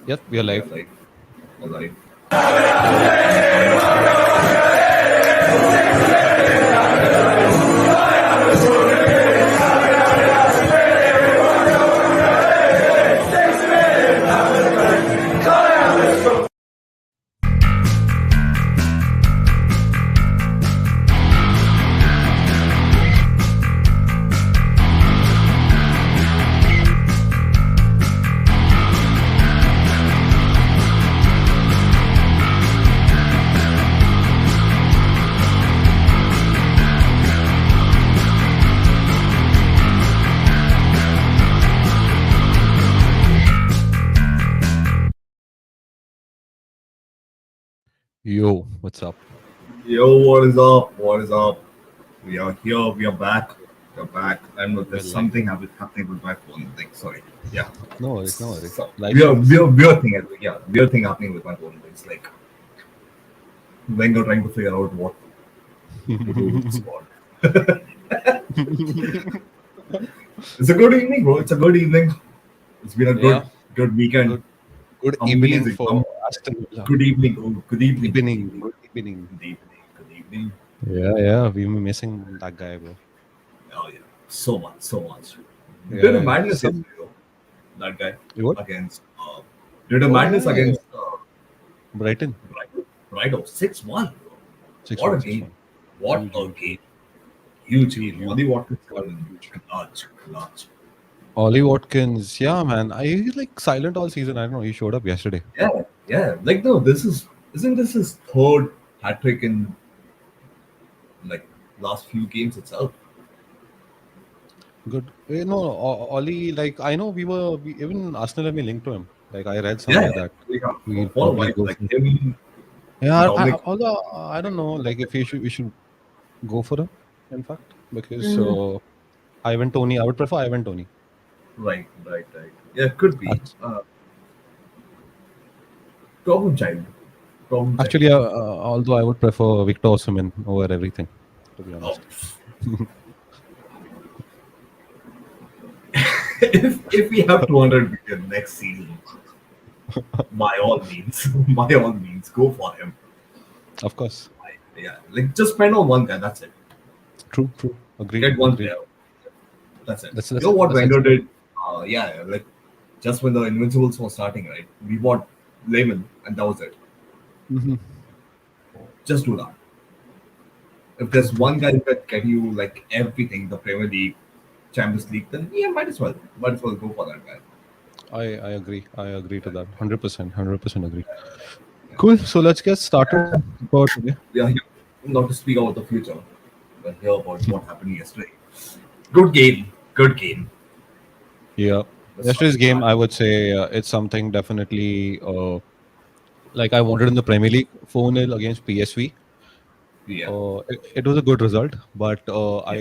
Yep, we are We are live. live. Alive. Yo, what's up? Yo, what is up? What is up? We are here. We are back. We're back. I know We're there's live. something happening with my phone. Like, sorry. Yeah. No worries, no worries. So Live weird, shows. weird, weird thing. Yeah, weird thing happening with my phone. It's like when you're trying to figure out what to do with the squad. It's a good evening, bro. It's a good evening. It's been a Yeah, good weekend. good good evening Amazing. for Aston Villa. Good evening. Oh, good evening. Good Evening, evening. good evening. Good evening. Good evening. Yeah, we've been missing that guy, bro. Oh yeah, so much, so much. Did a Yeah, madness some yesterday, though. That guy what? against did a Oh madness yeah, against Brighton. Brighton 6-1. Six What a one, six game! one. What Huge, a huge, game! huge, Huge huge, game. huge. Ollie Watkins Got scored in huge. clutch. Ollie Watkins, yeah, man. He's like silent all season. I don't know. He showed up yesterday. Yeah, yeah. Like no, this is isn't this his third hat trick in like last few games itself? Good. No, Ollie, like I know even Arsenal have been linked to him. Like I read Yeah, somewhere yeah. that Like, we'll for a probably while, go like for. him, Yeah, Dominic. although I don't know, like if we should go for him. In fact, because Mm. Ivan Tony, I would prefer Ivan Tony. Right. Yeah, could be. Act- Problem child. Problem child. Actually, although I would prefer Victor Osimhen over everything, to be Oh. honest. If we have 200 million next season, by all means, by all means, go for him. Of course, Yeah, like just spend on one guy. That's it. true. Agreed, Get one agreed. player. That's it. That's You that's know what that's Wenger exactly. did? Yeah, like just when the Invincibles was starting, right? We bought Layman, and that was it. Mhm. Just do that. If True, there's true. one guy who can get you like everything, the Premier League, Champions League, then yeah, might as well go for that guy. I agree. I agree to that. 100%. Agree. Cool. So let's get started for today. We are here not to speak about the future, but here about what happened yesterday. Good game. Good game. Yeah. Let's start Yesterday's with game, that. I would say it's something definitely like I wanted in the Premier League 4-0 against PSV. Yeah. It was a good result, but Yeah. I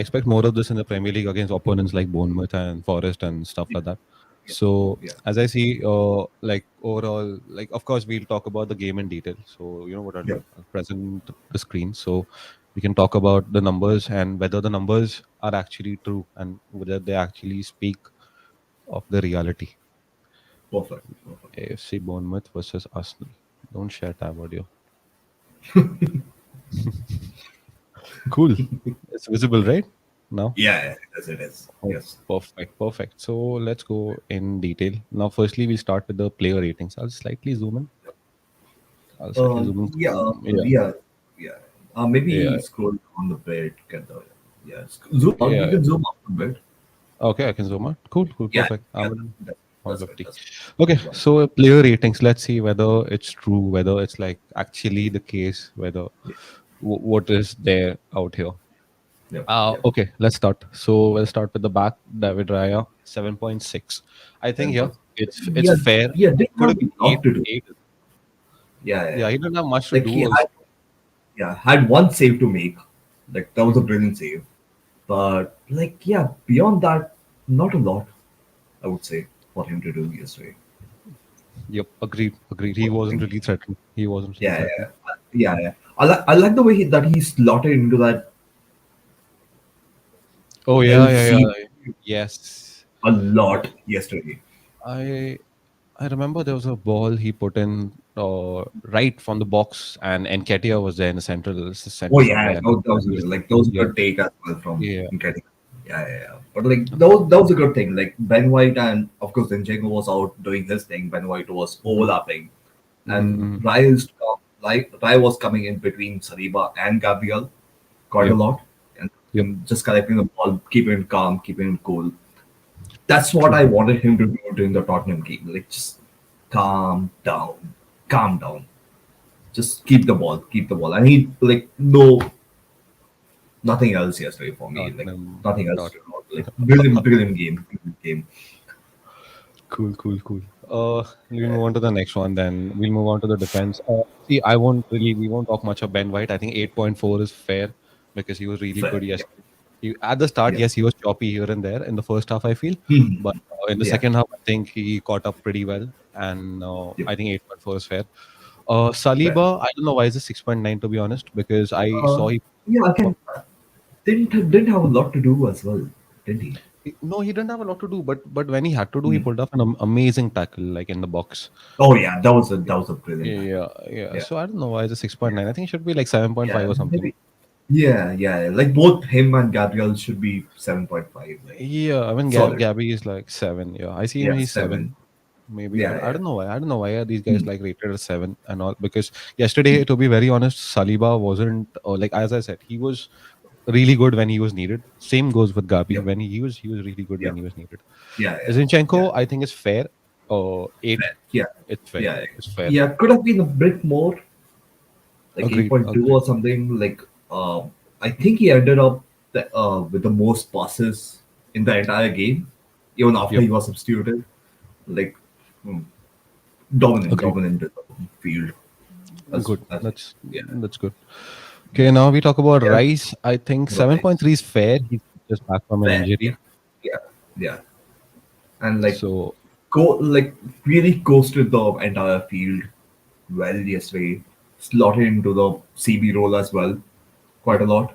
expect more of this in the Premier League against opponents like Bournemouth and Forest and stuff Yeah. like that. Yeah. So Yeah. as I see, like overall, like of course we'll talk about the game in detail. So you know what I'll Yeah. do? I'll present the screen so we can talk about the numbers and whether the numbers are actually true and whether they actually speak of the reality. Perfect. Perfect. AFC Bournemouth versus Arsenal. Don't share tab audio. Cool. It's visible, right? Now. Yeah. Yes, it is. Oh, Yes. perfect. So let's go in detail. Now, firstly, we start with the player ratings. I'll slightly zoom in. I'll slightly zoom in. Yeah. Yeah, Yeah. Yeah. Maybe yeah, scroll on the bit. Get the yeah. Zoom out. You yeah. can zoom out a bit. Okay, I can zoom out. Cool, Yeah. perfect. Yeah. I'm in That's good. 150. That's good. Okay, Right. so player ratings. Let's see whether it's true, whether it's like actually the case, whether Yeah. what is there out here. Yeah. Yeah. Okay, let's start. So we'll start with the back. David Raya, 7.6. I think Seven here points. it's Yeah. fair. Yeah. It Didn't could have have been a lot eight. to do. Eight. Yeah. Yeah, he didn't have much to Like do he also. had had one save to make. Like that was a brilliant save. But like yeah, beyond that, not a lot. I would say for him to do yesterday. Yep, agreed. He What do you wasn't think? really threatened. He wasn't really Yeah, threatened. yeah. I like the way that he slotted into that Oh yeah. LC Yes, a lot yesterday. I I remember there was a ball he put in right from the box, and Nketiah was there in the Oh center yeah, somewhere. that was And good. Like that was a yeah, good take as well from yeah, getting. Yeah, yeah, yeah. But like that was a good thing. Like Ben White and of course Zinchenko was out doing his thing. Ben White was hmm overlapping, and hmm Rai was coming in between Saliba and Gabriel quite a yep, lot, yep, and just collecting the ball, keeping it calm, keeping it cool. That's what true. I wanted him to do during the Tottenham game. Like just calm down, calm down. Just keep the ball. I need like nothing else yesterday for me. Like Tottenham, nothing else. Tot- Like brilliant, brilliant game, brilliant game. Cool, cool, cool. We'll move on to the next one. Then we'll move on to the defense. See, I won't really. We won't talk much of Ben White. I think 8.4 is fair because he was really Fair. good Yeah. yesterday. At the start, Yeah. yes, he was choppy here and there in the first half. I feel, Hmm. but in the Yeah. second half, I think he caught up pretty well, and Yep. I think 8.4 is fair. Fair. Saliba, I don't know why is it 6.9 to be honest, because I saw Uh, yeah. Again, didn't have a lot to do as well, didn't he? no, he didn't have a lot to do, but when he had to do, he Hmm. pulled off an amazing tackle like in the box. Oh yeah, that was a brilliant tackle. Yeah, yeah. Yeah. So I don't know why it's a Yeah. 6.9. I think it should be like 7.5 Yeah. or something. Maybe. Yeah. Yeah. Like both him and Gabriel should be 7.5. Like Yeah, I mean solid. Gabby is like 7. Yeah, I see him. Yeah. He's Seven. 7. Maybe Yeah. I Yeah. don't know why. I don't know why are these guys Hmm. like rated as 7 and all. Because yesterday, to be very honest, Saliba wasn't like as I said, he was really good when he was needed. Same goes with Gabi. Yep. When he was really good when Yep. he was needed. Yeah. Yeah. Yeah. Zinchenko, I think is fair. 8. Fair. Yeah. It's fair. Yeah. It's fair. Yeah. Could have been a bit more, like Agreed. 8.2 Agreed. or something. Like I think he ended up with the most passes in the entire game, even after Yep. he was substituted. Like hmm, dominant, Agreed. dominant in the field. Good. As like yeah, That's good. Okay, now we talk about yeah, Rice. I think nice, 7.3 is fair. He's just back from an fair, yeah, injury. yeah, yeah, and like So, like really coasted the entire field well yesterday. Slotted into the CB role as well, quite a lot.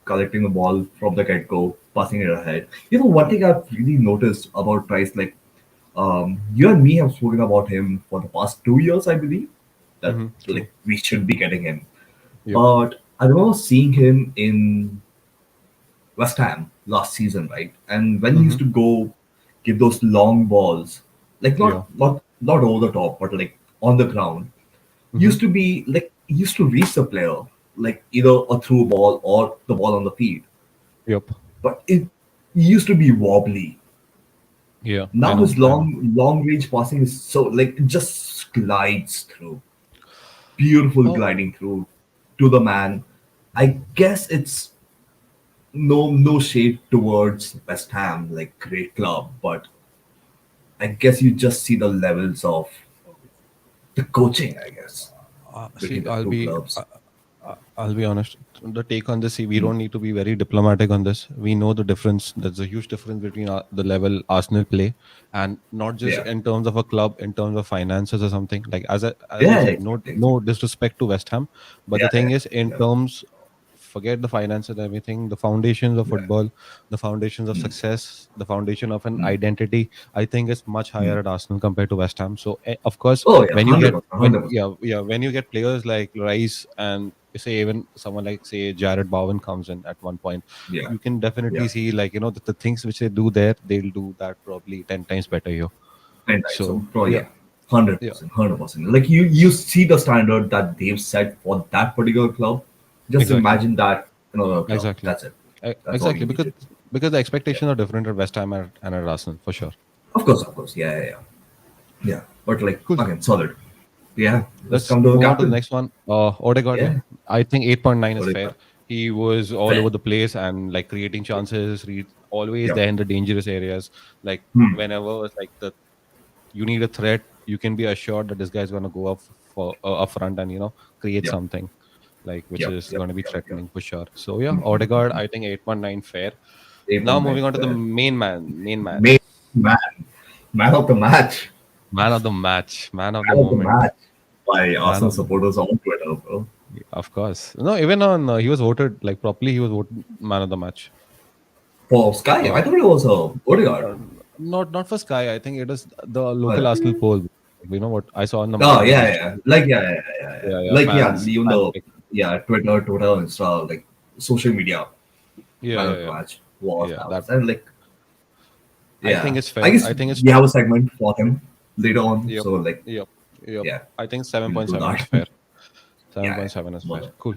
Collecting the ball from the get go, passing it ahead. You know, one thing I've really noticed about Price, like you and me have spoken about him for the past 2 years, I believe, that true. like we should be getting him. Yep. But I remember seeing him in West Ham last season, right? And when he hmm used to go give those long balls, like Yeah. not over the top, but like on the ground, hmm used to be like he used to reach the player, like either a through ball or the ball on the feet. Yep. But it used to be wobbly. Yeah. I Now know. his I know. long range passing is so like it just glides through, beautiful Oh, gliding through to the man. I guess it's no shade towards West Ham, like great club, but I guess you just see the levels of the coaching, I guess, see, between the two clubs. I'll be honest. The take on this, see, we Hmm. don't need to be very diplomatic on this. We know the difference. There's a huge difference between the level Arsenal play, and not just Yeah, in terms of a club, in terms of finances or something. Like as you yeah, said, exactly, no exactly. disrespect to West Ham, but Yeah, the thing yeah, is, in yeah, terms, forget the finances and everything. The foundations of yeah. football, the foundations of Hmm. success, the foundation of an Hmm. identity. I think is much Hmm. higher at Arsenal compared to West Ham. So of course, Oh yeah, when you get 100%, 100%. when you get players like Rice and say even someone like say Jared Bowen comes in at one point, Yeah, you can yeah. definitely see like the things which they do there, they'll do that probably 10 times better here. And I so, So oh yeah, yeah, hundred yeah, percent, 100%. Like you see the standard that they've set for that particular club. Just exactly, imagine that in another club. exactly. That's it. That's all Exactly, you need to do. because the Yeah. expectations are different at West Ham and at Arsenal for sure. Of course. Yeah, yeah, yeah. Yeah. But like Cool. again, solid. Yeah. Let's Let's come to the move on to the captain. next one. Odegaard, yeah. Yeah. I think 8.9 is What do you fair. got? He was all Fair. over the place and like creating chances, always Yep. there in the dangerous areas. Like Hmm. whenever it's like you need a threat, you can be assured that this guy's going to go up for up front and create Yep. something like which Yep. is Yep. going to be Yep. Yep. threatening for sure. So yeah, Odegaard, I think 8.9 fair. Now 8.9. moving on to the Fair. main man, Main man. Man of the match. man of the match, man of the Man of the moment, match. By man Arsenal of the supporters on Twitter, bro. of course. No, even on he was voted like properly. He was voted man of the match. For Sky, Uh, I thought it was Odegaard. uh, not for Sky. I think it is the local Well, Arsenal poll. You know what I saw on the oh Monday. yeah, Most yeah, of like yeah. yeah, yeah, Like yeah, even fans though pick. yeah, Twitter, Insta, like social media, Yeah, man yeah, of the yeah, match was yeah. That Havertz, and like I think yeah, it's I fair. guess I think it's we have a segment for him later on, yep, so like yep, yep. yeah, I think seven we'll point do seven is that. fair. Seven Yeah, point seven is more fair. than Cool.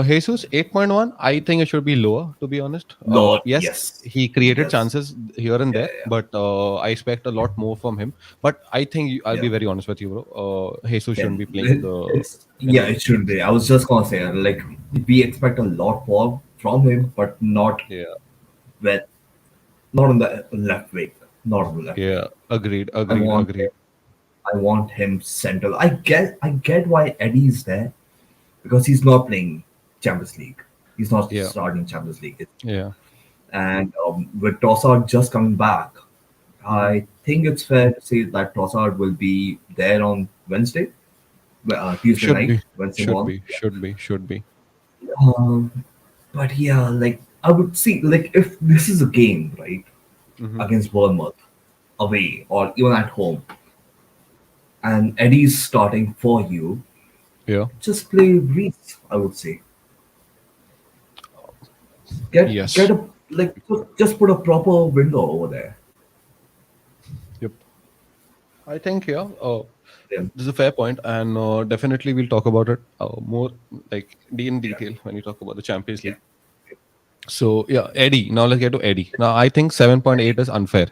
Jesus 8.1. I think it should be lower. To be honest. Lord, Yes, yes, he created yes, chances here and yeah, there, but I expect a lot more from him. But I think I'll yeah. be very honest with you, bro. Jesus Yeah, shouldn't be playing it's in yeah, the it should be. I was just gonna say like we expect a lot more from him, but not yeah. with not on the left wing, not on the left wing. Yeah, agreed, I agreed, want agreed. I want him central. I get why Eddie's there because he's not playing Champions League. He's not Yeah, starting Champions League. yeah. And with Trossard just coming back, Hmm. I think it's fair to say that Trossard will be there on Wednesday, Tuesday Should night, be, Wednesday should morning. be, should be, should be. But yeah, like I would see, like if this is a game, right, Hmm. against Bournemouth, away or even at home, and Eddie's starting for you, Yeah. just play Reese. I would say get Yes. a like just put a proper window over there. Yep. I think yeah. Yeah, This is a fair point, and definitely we'll talk about it more like in yeah, detail when you talk about the Champions yeah. League. So yeah, Eddie. Now let's get to Eddie. Now I think 7.8 is unfair.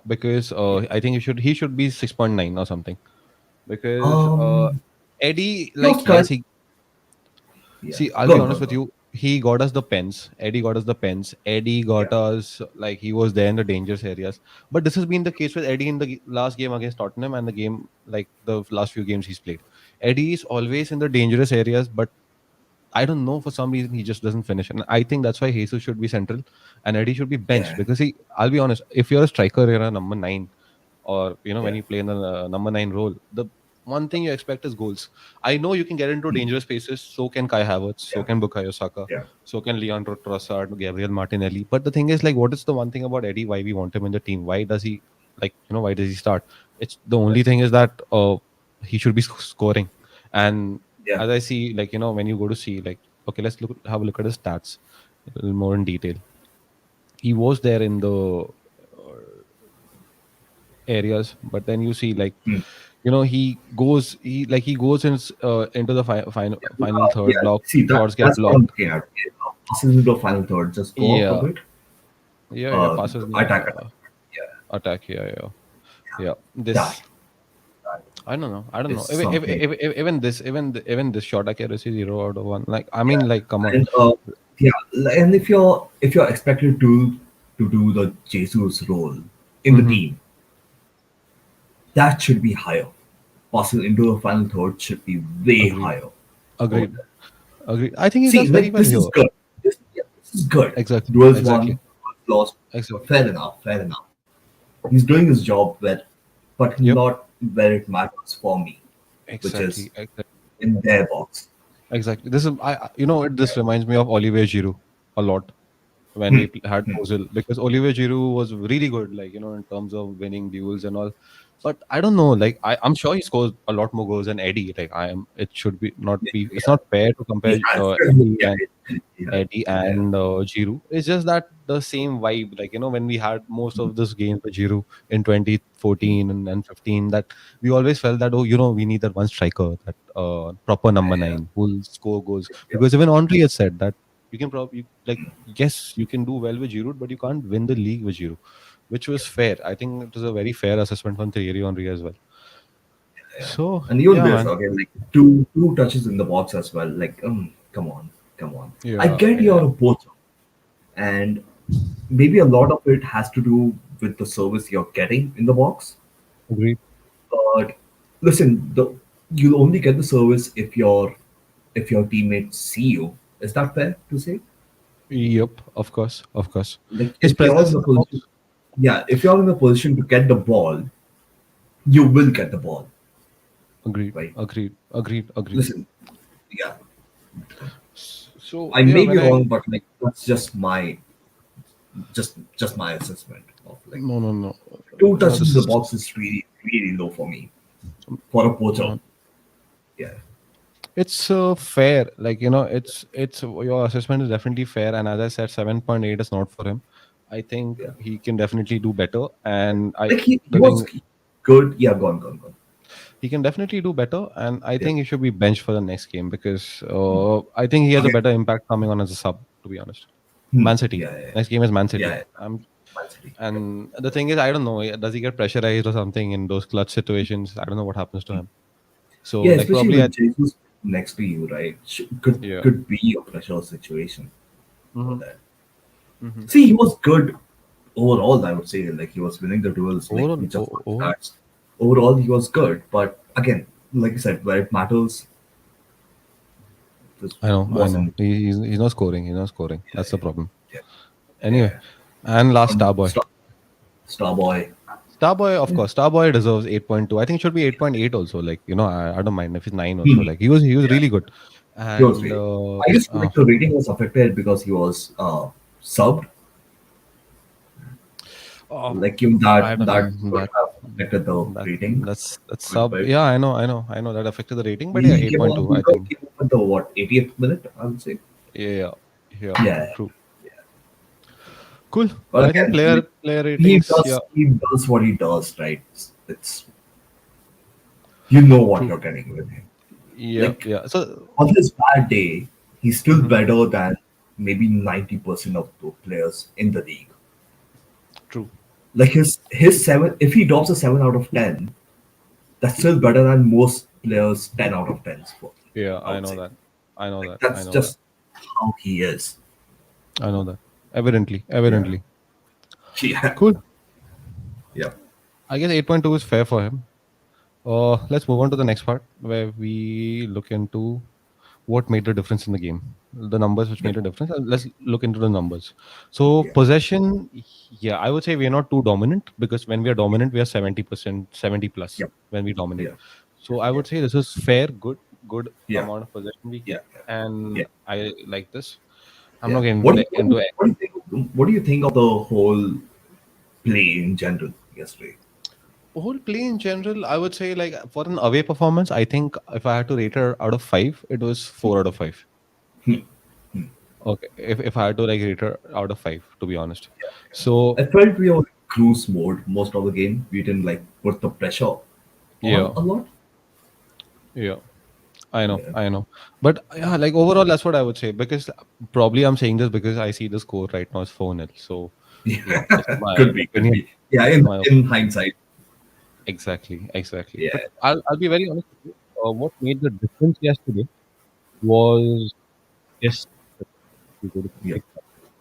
Because I think he should be 6.9 or something. Because Um, Eddie, he like was kind. yes, he Yeah, see. I'll go be on, go honest on, with go on. you. He got us the pens. Eddie got us the pens. Eddie Yeah, got us like he was there in the dangerous areas. But this has been the case with Eddie in the last game against Tottenham and the game like the last few games he's played. Eddie is always in the dangerous areas, but I don't know for some reason he just doesn't finish, and I think that's why Jesus should be central, and Eddie should be benched yeah, because he. I'll be honest, if you're a striker, you're a number nine, or when yeah, you play in the number nine role, the one thing you expect is goals. I know you can get into mm, dangerous spaces. So can Kai Havertz. So yeah, can Bukayo Saka. yeah, So can Leandro Trossard, Gabriel Martinelli. But the thing is, like, what is the one thing about Eddie? Why we want him in the team? Why does he Why does he start? It's the only thing is that he should be scoring, and yeah. as I see, when you go to see, okay, let's have a look at his stats a little more in detail. He was there in the areas, but then you see, Mm. he goes into the final third Yeah. block. See Shots get that's what I'm blocked. looking at. Okay, passes into a final third. Just go up a Yeah, bit. yeah, passes me. Attack. Yeah, Attack. Yeah, yeah, yeah. that This I don't know. I don't is know. Even something. even this shot accuracy 0 out of 1. Like I mean, like come on. And yeah, and if you're expected to do the Jesus role in the Hmm. team, that should be higher. Passing into the final third should be way Agreed. higher over Agreed. there. Agreed. I think he See, does very like well this is here. good. This is good. Exactly. Duels Exactly. won, lost. Exactly. Fair enough. Fair enough. He's doing his job well, but Yep. not where it matters for me, which is Exactly. Exactly. in their box. Exactly. This is you know what this reminds me of Olivier Giroud a lot when we had Ozil because Olivier Giroud was really good, in terms of winning duels and all. But I don't know, I'm sure he scores a lot more goals than Eddie. Like I am, it should be not Yeah, be. It's not fair to he compare has. Eddie Yeah, and yeah, Eddie yeah, and Giroud. It's just that the same vibe, when we had most of this games with Giroud in 2014 and 15, that we always felt that, oh, we need that one striker, that proper number yeah, nine who'll score goals. yeah, Because even Henry had said that you can probably, like, yes, you can do well with Giroud, but you can't win the league with Giroud, which was fair. I think it was a very fair assessment from Thierry Henry as well. yeah. So, And even yeah, this, man. okay, like two touches in the box as well. Like, come on, come on. I Yeah, get yeah. you're a poacher, and maybe a lot of it has to do with the service you're getting in the box. Agreed. But listen, you'll only get the service if your teammates see you. Is that fair to say? Yep, of course, of course. Like His if you're in presence the in the position, box. yeah, if you're in the position to get the ball, you will get the ball, Agreed, right? agreed, agreed, agreed. Listen, yeah, So I yeah, may when be I wrong, but like that's just my assessment. of like No, no, no, two no. touches This in the is box is really really low for me for a poacher. no. Yeah, It's fair. Like it's your assessment is definitely fair. And as I said, 7.8 is not for him. I think yeah. he can definitely do better. And I Like he the was thing good. Yeah, gone. he can definitely do better. And I Yeah. think he should be benched for the next game because I think he has a Again, better impact coming on as a sub. To be honest, hmm, Man City. yeah, yeah, Next game is Man yeah, City. yeah. Man City. Yep. And the thing is, I don't know. Does he get pressurized or something in those clutch situations? I don't know what happens to him. So Yeah, like especially probably with Jesus next to you, right? Could yeah. could be a pressure situation for Hmm. that. Hmm. See, he was good overall. I would say, like he was winning the duels. Like Overall, he just got overall, stats. Overall, he was good. But again, like I said, where it matters, this I wasn't. know. He's not scoring. He's not scoring. Yeah, That's the problem. yeah, Anyway, yeah. and last On Starboy. Starboy. Starboy, of Yeah. course, Starboy deserves 8.2. I think it should be 8.8 also. Like I don't mind if it's nine also. Hmm. Like he was Yeah, really good, he was and really. I guess uh, like the rating was affected because he was subbed. oh, Like even I don't that know could have affected the that rating that's quite a sub. bit. Yeah, I know that affected the rating, but yeah, He eight came point on. two. I think Came up at the what 80th minute, I would say. yeah, yeah, Yeah, true, yeah. cool. But I think again, like, player ratings. Yeah, he does what he does, right? It's you know what true. you're getting with him. Yeah, Like yeah. So on his bad day, he's still mhm, better than maybe 90% of the players in the league. true. Like his seven, if he drops a 7 out of 10, that's still better than most players 10 out of 10s for. Yeah, I I would know say that. I know like that. I that's know that. just how he is. I know that. Evidently, Yeah, evidently. yeah, Cool. yeah, I guess 8.2 is fair for him. Let's move on to the next part where we look into what made the difference in the game, the numbers which yeah, made a difference. Let's look into the numbers. So yeah, possession, yeah, I would say we are not too dominant because when we are dominant, we are 70%, 70 plus yeah, when we dominate. yeah, So I yeah, would say this is fair, good yeah, amount of possession we yeah, keep, yeah, and yeah. I like this. I'm not Yeah. getting into What do you think? What do you think of the whole play in general yesterday? whole play in general. I would say like for an away performance, I think if I had to rate her out of five, it was 4 out of 5. Hmm. Okay, if I had to like rate her out of five, to be honest. Yeah. So I felt we were in cruise mode most of the game. We didn't like put the pressure on yeah, a lot. yeah, I know, Yeah. I know. But yeah, like overall, that's what I would say because probably I'm saying this because I see the score right now is 4-0. So yeah, this is Yeah. my Could opinion. be. Yeah, My in opinion. hindsight. Exactly, exactly. Yeah. But I'll be very honest with you. What made the difference yesterday was yes, we go to Yeah. big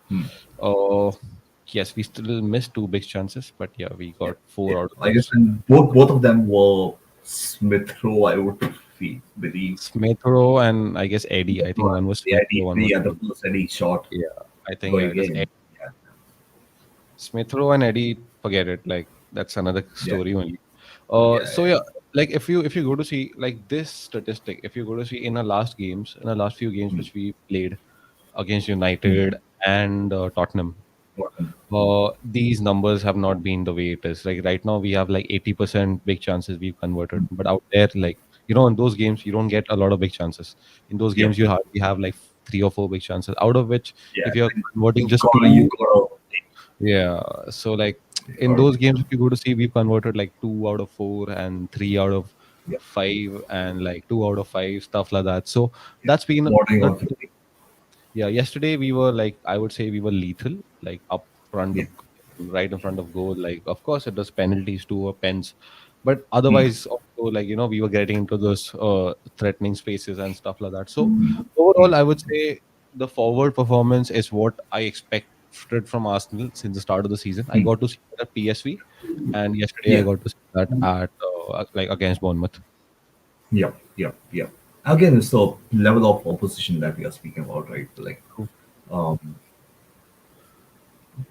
Hmm. Uh, yes, we still missed two big chances, but yeah, we Yeah. got four Yeah. out of I guess those. and both of them were Smith Rowe, I would believe. Smith Rowe and I guess Eddie. I think one was Yeah, Smith Rowe, one was the Eddie. first any shot Yeah, I think yeah, going it is in. Eddie. Yeah. Smith Rowe and Eddie. Forget it. Like that's another Yeah. story only. Yeah. So yeah, like if you go to see like this statistic, if you go to see in the last few games Hmm. which we played against Hmm. United and Tottenham, Hmm. these numbers have not been the way it is. Like right now, we have like 80% big chances we've converted, but out there, like in those games, you don't get a lot of big chances. In those Yep. games, you hardly have like three or four big chances, out of which Yeah. if you're And converting just you two, gotta yeah. So like you in gotta those take games, one. if you go to see, we've converted like 2 out of 4 and 3 out of Yep. 5 and like 2 out of 5 stuff like that. So Yep. that's been Bordering the on 50. yeah, yesterday we were like, I would say we were lethal, like up front Yeah. of, right in front of goal. Like, of course, it was penalties too or pens, but Hmm. otherwise, also like we were getting into those threatening spaces and stuff like that. So overall, I would say the forward performance is what I expected from Arsenal since the start of the season. I Hmm. got to see that at PSV, and yesterday I Yeah. got to see that at like against Bournemouth. Yep. Yep. Yep. Again, it's the level of opposition that we are speaking about, right? Like True, um,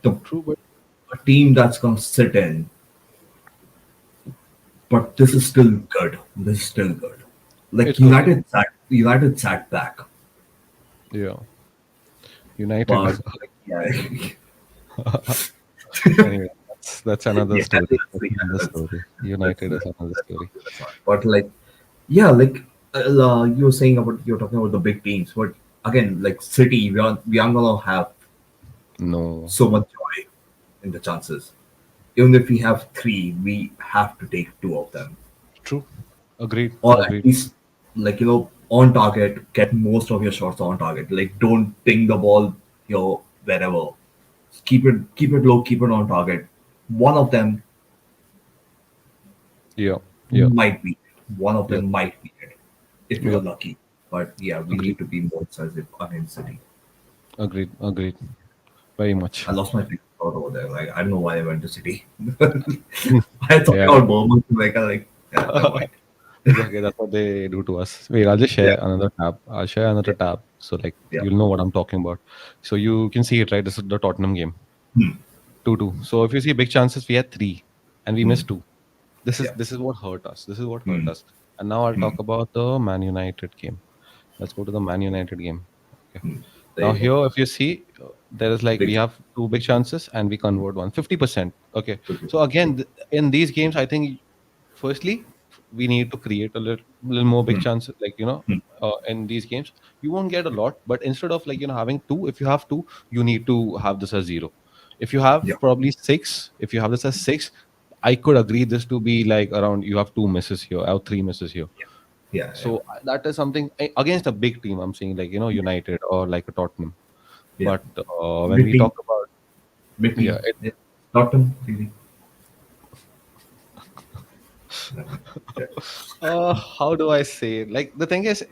the true, but a team that's gonna sit in, but this true. is still good. This is still good. Like It's good. United sat back, Yeah, United. but like, yeah, Anyway. that's another Yeah, story. That's yeah, another story. that's United is another that's not story. good. That's not. But like, yeah, like you were saying about you're talking about the big teams, but again, like City, we aren't gonna have No. so much joy in the chances. Even if we have three, we have to take two of them, True. Agreed. or at Agreed. least like on target, get most of your shots on target. Like don't ping the ball wherever. Keep it low, keep it on target. One of them Yeah. Yeah. might be one of Yeah. them might be it if you're Yep. lucky. But yeah, we Agreed. need to be more decisive against City. Agreed. Agreed. Very much. I lost my train of thought over there. Like I don't know why I went to City. I thought Yeah. about Bournemouth. Like yeah, never mind. It's okay. That's what they do to us. Wait, I'll just Yeah, share another tab. I'll share another yeah, tab. So like yeah. you'll know what I'm talking about. So you can see it, right? This is the Tottenham game. Hmm, 2-2. So if you see big chances, we had three and we hmm, missed two. This is yeah. this is what hurt us. This is what hurt Hmm, us. And now I'll hmm, talk about the Man United game. Let's go to the Man United game. Okay. hmm. There Now you go. here, if you see, there is like we Big have two big chances and we convert one 50%. Okay. chance. So again, in these games, I think firstly we need to create a little more big Hmm, chances. Like hmm. in these games, you won't get a lot, but instead of like having two, if you have two, you need to have this as zero. If you have Yeah, probably six, if you have this as six, I could agree this to be like around you have two misses here, or three misses here. yeah, yeah, yeah, So that is something against a big team. I'm saying like United or like a Tottenham. yeah. But when Big we team, talk about big yeah, team. Yeah. Tottenham, really. Yeah. how do I say it? Like the thing is,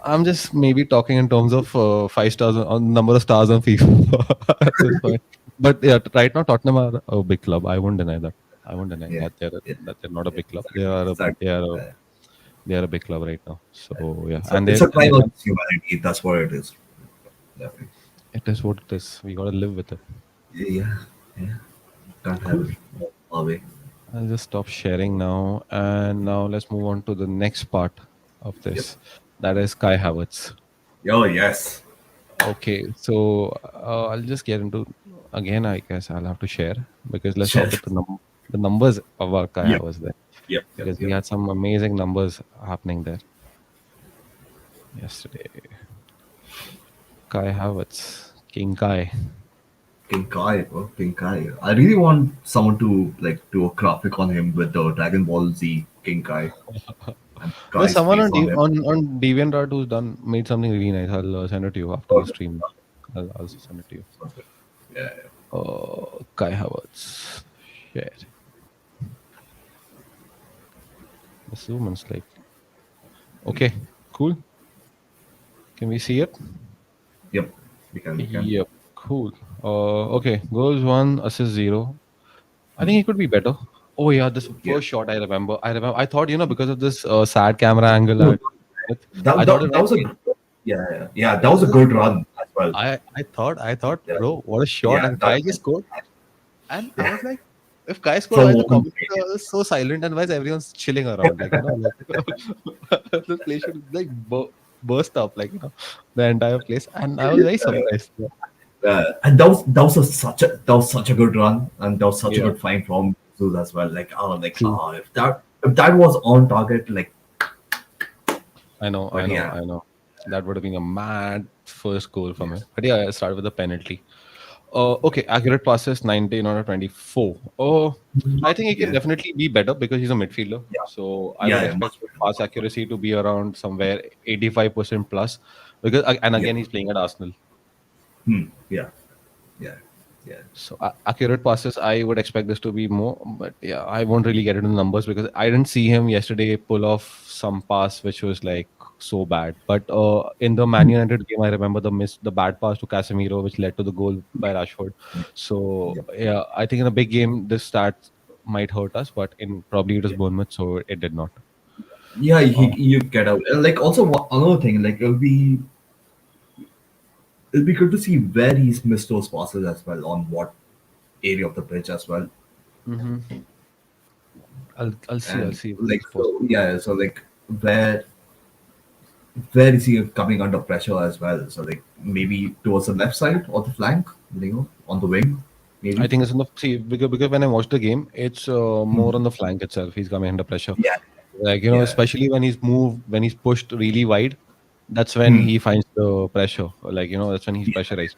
I'm just maybe talking in terms of 5 stars on number of stars on FIFA at this point. But yeah, right now Tottenham are a big club. I won't deny that. I won't deny Yeah, yeah, that they're not a yeah. big club. Exactly, exactly. They are a big club right now. So yeah, It's a and it's they a and crime against humanity. That's what it is. Definitely. it is what it is. We gotta live with it. Yeah, yeah. Can't have Cool. it all way. I'll just stop sharing now, and now let's move on to the next part of Yep. this. That is Kai Havertz. Oh yes. Okay, so I'll just get into again. I guess I'll have to share because let's talk Yes. about the numbers about Kai Yep. Havertz there Yep. Yep. because he Yep. had some amazing numbers happening there yesterday. Kai Havertz, King Kai. King Kai, bro. King Kai. I really want someone to like do a graphic on him with the Dragon Ball Z King Kai and There's Kai's someone face on on him. on DeviantArt who's done made something really nice. I'll send it to you after the Okay. stream. I'll send it to you. Okay. Yeah. Yeah. Kai Havertz. Share. This woman's like, okay, cool. Can we see it? Yep. We can. We can. Yep, cool. Okay, goals one, assist zero. I think he could be better. Oh yeah, this Yeah. first shot I remember. I remember. I thought because of this sad camera angle, No, I thought it that went was a in. yeah, yeah, yeah, that was a good run as well. I thought, Yeah, bro, what a shot! yeah, And Kai just scored. And I yeah. was like, if Kai scored, why From is the one, commentator is so silent and why is everyone's chilling around? Like, like the place should like burst up, like, the entire place. And I was very surprised. Yeah. and that was such a good run, and that was such a Yeah, good find from Zeus as well. true. If that was on target, like, I know, I but know, yeah, I know. That would have been a mad first goal from him. But yeah, I started with a penalty. Okay, accurate passes 19 out of 24. Oh, I think he can yeah, definitely be better because he's a midfielder. yeah, So I would yeah, yeah, expect much his better, pass much better. accuracy to be around somewhere 85% plus. Because and Yeah, again, he's playing at Arsenal. yeah, yeah, yeah, So accurate passes, I would expect this to be more, but yeah, I won't really get into the numbers because I didn't see him yesterday pull off some pass which was like so bad. But in the Man United game, I remember the bad pass to Casemiro, which led to the goal by Rashford. So yeah. yeah, I think in a big game, this stat might hurt us, but in probably it was Bournemouth, so it did not. Yeah, Uh, you get out. And like also another thing, like it'll be good to see where he's missed those passes as well, on what area of the pitch as well. mhm. I'll And see if this like is so possible. yeah, so like where is he coming under pressure as well? So like maybe towards the left side or the flank, on the wing. I maybe. think it's in the see because when I watched the game, it's more Hmm. on the flank itself. He's coming under pressure, Yeah, like yeah. especially when he's moved, when he's pushed really wide. That's when Hmm. he finds the pressure. Like that's when he's Yeah. pressurized.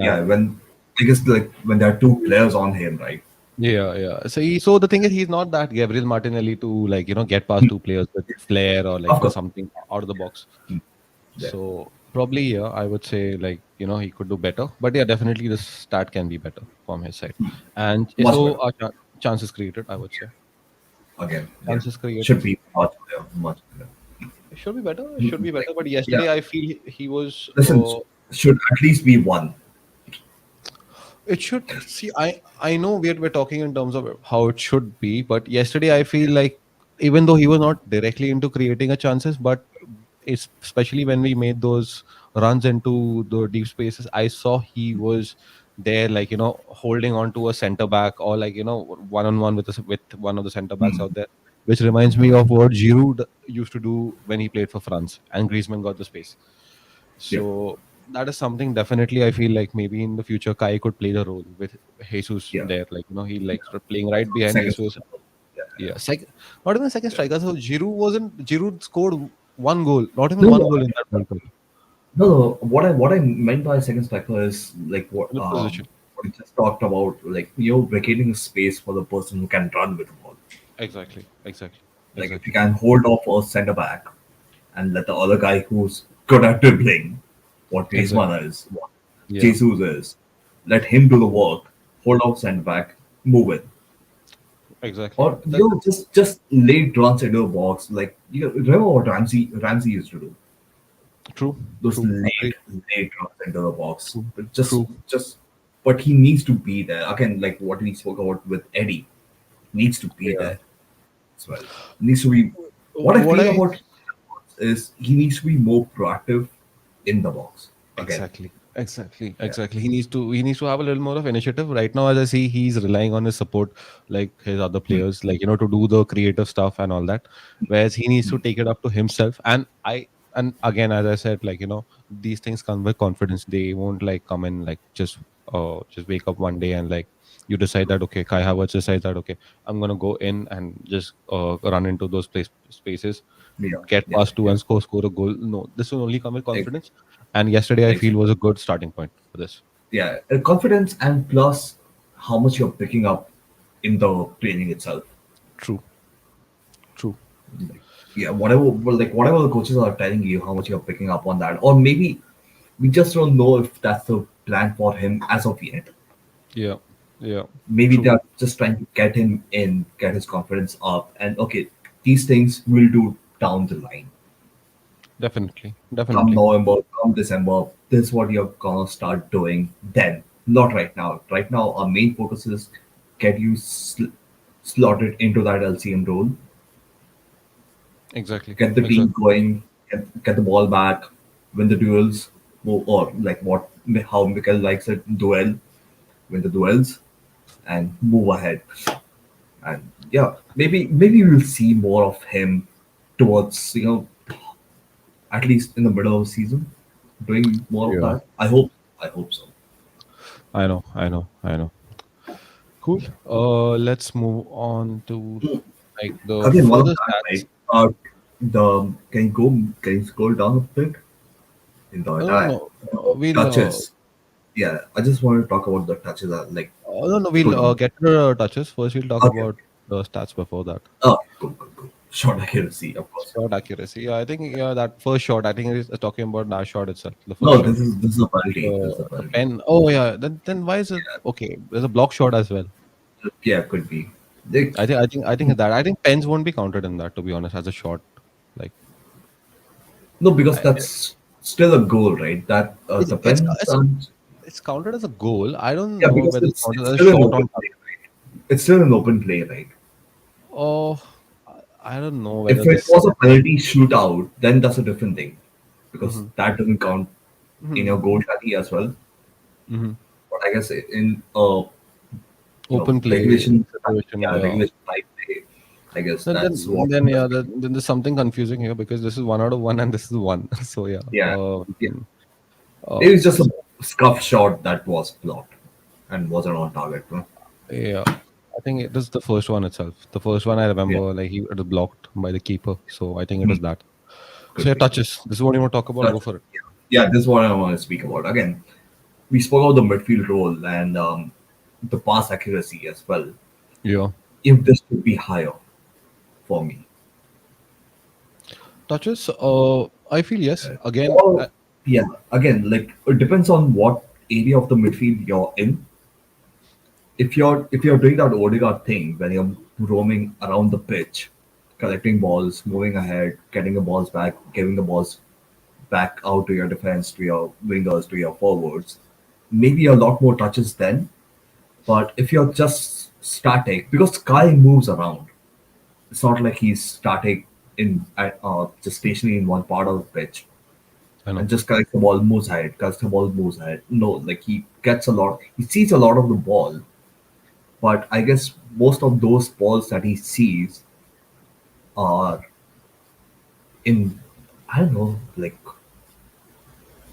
Yeah, when I guess like when there are two players on him, right? Yeah, yeah. So the thing is, he's not that Gabriel Martinelli to like get past Hmm. two players with flair or like Of course. something out of the box. Hmm. Yeah. So probably yeah, I would say like he could do better. But yeah, definitely the stat can be better from his side. And Much so better. chances created, I would say Again, yeah. chances created. Should be much better. Much better. It should be better. It should Hmm. be better. Like, But yeah. yesterday I feel he was. Listen, should at least be one. It should see. I know we're talking in terms of how it should be, but yesterday I feel like even though he was not directly into creating a chances, but it's especially when we made those runs into the deep spaces, I saw he was there, like holding on to a center back or like one on one with one of the center backs Hmm. out there, which reminds me of what Giroud used to do when he played for France and Griezmann got the space. Yep. So that is something definitely I feel like maybe in the future Kai could play the role with Jesus Yeah. there. Like, he likes Yeah. playing right behind Second. Jesus. Yeah. Yeah. Second, not even second Yeah. striker. So Giroud scored one goal, not even No, one no, goal in that World Cup. no, no. What I meant by second striker is like With position. what we just talked about, like vacating a space for the person who can run with the ball. Exactly. Exactly. Like if you Exactly. can hold off a centre back and let the other guy who's good at dribbling, what Exactly. Griezmann is, what Yeah. Jesus is, let him do the work, hold off centre back, move it. Exactly. Or just late runs into the box. Like remember what Ramsey used to do? True. Those True. Agreed. late runs into the box. True. But True. but he needs to be there. Again, like what we spoke about with Eddie, needs to be Yeah. there as well. Needs to be what I What feel I about is he needs to be more proactive in the box. Again. Exactly. Exactly. Yeah. Exactly. He needs to have a little more of initiative. Right now, as I see, he's relying on his support, like his other Hmm. players, like to do the creative stuff and all that. Whereas he needs to take it up to himself. And again, as I said, like these things come with confidence. They won't like come in like just wake up one day and like you decide that okay, Kai Havertz decides that okay, I'm gonna go in and just run into those spaces, Yeah. get Yeah. past two Yeah. and score a goal. No, this will only come with Ex- confidence. And yesterday, I feel Exactly. was a good starting point for this. Yeah. Confidence and plus how much you're picking up in the training itself. True, true. Like, yeah, whatever the coaches are telling you, how much you're picking up on that, or maybe we just don't know if that's the plan for him as of yet. Yeah, yeah. Maybe True. they're just trying to get him in, get his confidence up, and okay, these things we'll do down the line. Definitely, Come definitely. November, come December, this is what you're gonna start doing then. Not right now. Right now, our main focus is get you slotted into that LCM role, Exactly, get the team exactly, going, get the ball back, win the duels, or like what how Mikel likes it, duel, win the duels, and move ahead. And yeah, maybe we'll see more of him towards at least in the middle of the season, doing more of Yeah, that. I hope so. I know, I know, I know. Cool. Let's move on to like the Again, one of further that, stats. right? The can you scroll down a bit in the No, no, attack? no. We'll Touches. Yeah, I just want to talk about the touches. Like no, no. scroll We'll down. get to the touches first. We'll talk Okay. about the stats before that. Okay, cool. Short accuracy, of course. Shot accuracy. Yeah, I think yeah that first shot. I think it's talking about that shot itself. The first No, shot. this is a penalty. This is a The penalty. pen. Oh yeah. Then why is it okay? There's a block shot as well. Yeah, could be. They, I think that I think pens won't be counted in that to be honest as a shot. Like no, because I, that's still a goal, right? That it's it's depends it's on. it's counted as a goal. I don't Yeah, know because whether it's counted it's as a still an shot open on play, right? It's still an open play, right? oh I don't know whether If it this was a penalty shootout, then that's a different thing, because hmm that doesn't count in hmm your goal tally as well. hmm But I guess in open play regulation, situation. yeah, Yeah. regulation type play, I guess Then that's what. then yeah then there's something confusing here because this is one out of one and this is one. So yeah. Yeah, yeah. Uh, It was just a scuff shot that was blocked. and wasn't on target. Huh? Yeah, I think it is the first one itself. The first one I Yeah, remember, like it was blocked by the keeper. So I think it hmm, is that. So could yeah, be. touches. This is what you want to talk about. But Go for it. yeah, yeah, this is what I want to speak about. Again, we spoke about the midfield role and the pass accuracy as well. Yeah, If this could be higher for me, touches. I feel yes. Again, or yeah, again, like it depends on what area of the midfield you're in. If you're doing that Odegaard thing when you're roaming around the pitch, collecting balls, moving ahead, getting the balls back, giving the balls back out to your defense, to your wingers, to your forwards, maybe a lot more touches then. But if you're just static, because Sky moves around, it's not like he's static just stationary in one part of the pitch I know. and just collects the ball, moves ahead, collects the ball, moves ahead. No, like he gets a lot, he sees a lot of the ball, but I guess most of those balls that he sees are in, I don't know, like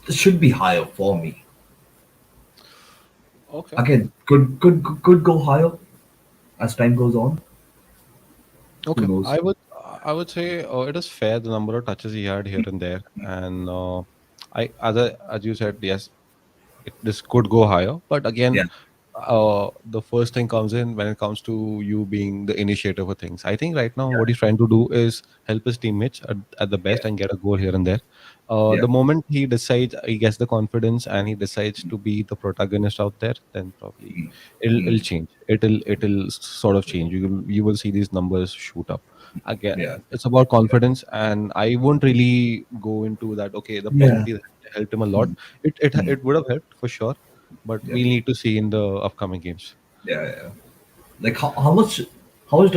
this should be higher for me. Okay. Again, could go higher as time goes on. Who Okay. knows? I would say it is fair the number of touches he had here and there, and as you said, yes, this could go higher. But again, Yeah. the first thing comes in when it comes to you being the initiator for things. I think right now Yeah. what he's trying to do is help his teammates at the Yeah. best and get a goal here and there. Yeah. The moment he decides, he gets the confidence and he decides to be the protagonist out there, then probably Mm. it'll Mm. change. It'll sort of change. You will see these numbers shoot up. Again, Yeah. it's about confidence, and I won't really go into that. Okay, the Yeah. penalty helped him a lot. Mm. Mm. It would have helped for sure, but Yeah. we'll need to see in the upcoming games. Yeah. Yeah. Like how much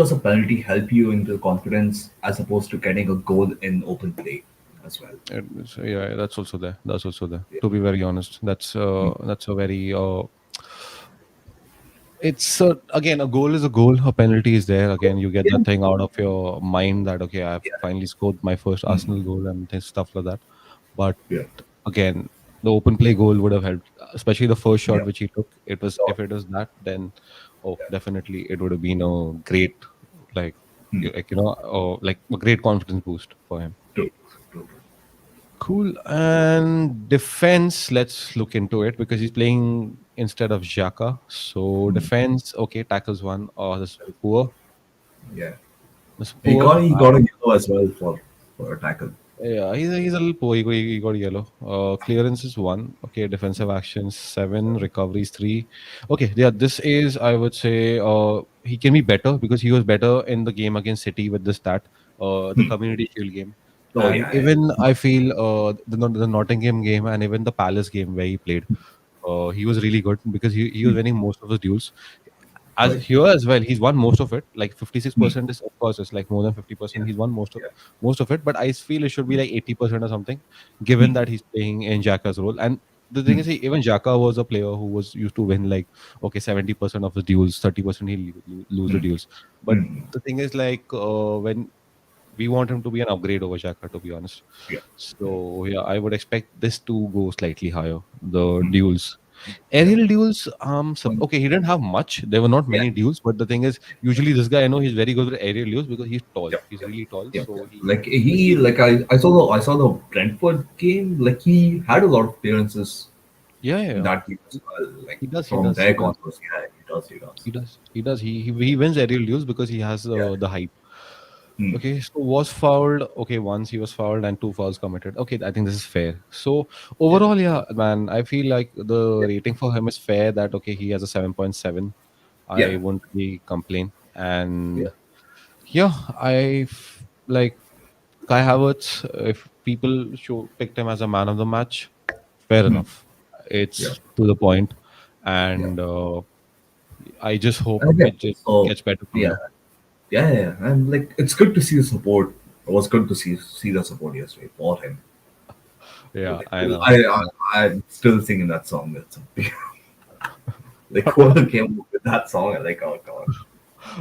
does a penalty help you in the confidence as opposed to getting a goal in open play as well? Yeah, that's also there. That's also there. Yeah. To be very honest, Mm. that's a very it's again, a goal is a goal. A penalty is there. Again, you get Yeah. that thing out of your mind that okay, I've Yeah. finally scored my first Mm. Arsenal goal and stuff like that. But Yeah. again, the open play goal would have helped, especially the first shot Yeah. which he took. It was, Sure. if it was that, then oh, Yeah. definitely it would have been a great, like, Mm. like a great confidence boost for him. True. True. Cool. And defense, let's look into it because he's playing instead of Xhaka. So Mm. defense, okay, tackles one. Oh, this is poor. Yeah. This is He poor. got he got a yellow as well for a tackle. Yeah, he's a little poor. He got yellow. Clearance is one. Okay, defensive actions seven, recoveries three. Okay, yeah, this is, I would say he can be better because he was better in the game against City with this stat, the Community Shield game, Oh and yeah. even I feel the Nottingham game and even the Palace game where he played, he was really good because he was Mm. winning most of his duels. As Right. here as well, he's won most of it. Like Mm. 56% is, of course, it's like more than 50%. Yeah. He's won Yeah. most of it, but I feel it should be like 80% or something, given Mm. that he's playing in Xhaka's role. And the thing Mm. is, even Xhaka was a player who was used to win like okay 70% of his duels, 30% he'll lose the Mm. duels. But Mm. the thing is, like when we want him to be an upgrade over Xhaka, to be honest. Yeah. Yeah. So yeah, I would expect this to go slightly higher. The Mm. duels. Yeah. Aerial duels, Um, okay, he didn't have much. There were not yeah. many duels, but the thing is, usually this guy, I know he's very good with aerial duels because he's tall. Yep. He's Yep. really tall, Yep. so Yep. he Like he he like I saw the Brentford game. Like he had a lot of clearances yeah, yeah, in yeah. that game as well. Like He does, he from does, their he does, corners. Yeah, he does. He does. he does, he does. He wins aerial duels because he has Yeah. the height. Hmm. Okay, so was fouled. Okay, once he was fouled and two fouls committed. Okay, I think this is fair. So Yeah. overall, yeah, man, I feel like the rating for him is fair. That okay, he has a 7.7. I Yeah. won't really complain. Yeah. And yeah, like Kai Havertz. If people picked him as a man of the match, fair Hmm. enough. Yeah. It's to the point, Yeah. and I just hope And again, it just so gets better from yeah. here. Yeah. Yeah. And like it's good to see the support. It was good to see the support yesterday for him. Yeah, Like I know. I'm still singing that song. It's like whoever came up with that song, I'm like, oh god,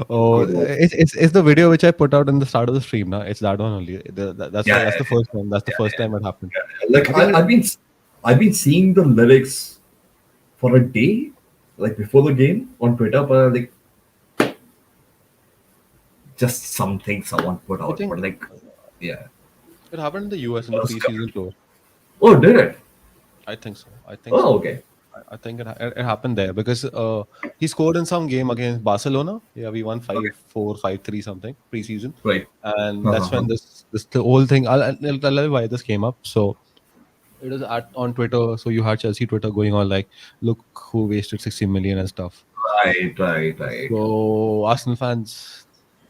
Oh, good work. it's the video which I put out in the start of the stream. Now it's that one only. Yeah, That's the yeah, first time. That's the yeah, first time it happened. yeah. Like Again, I've been seeing the lyrics for a day. like before the game on Twitter, but like just something someone put I out, think but like yeah. it happened in the US in the preseason tour. Oh, did it? I think so. I think Oh, so. okay. I think it happened there because he scored in some game against Barcelona. Yeah, we won Okay. 5-4, 5-3 something preseason, Right. and that's Uh-huh. when this the whole thing. I'll tell you why this came up. So it was on Twitter. So you had Chelsea Twitter going on like, look who wasted 60 million and stuff. Right, right, right. So Arsenal fans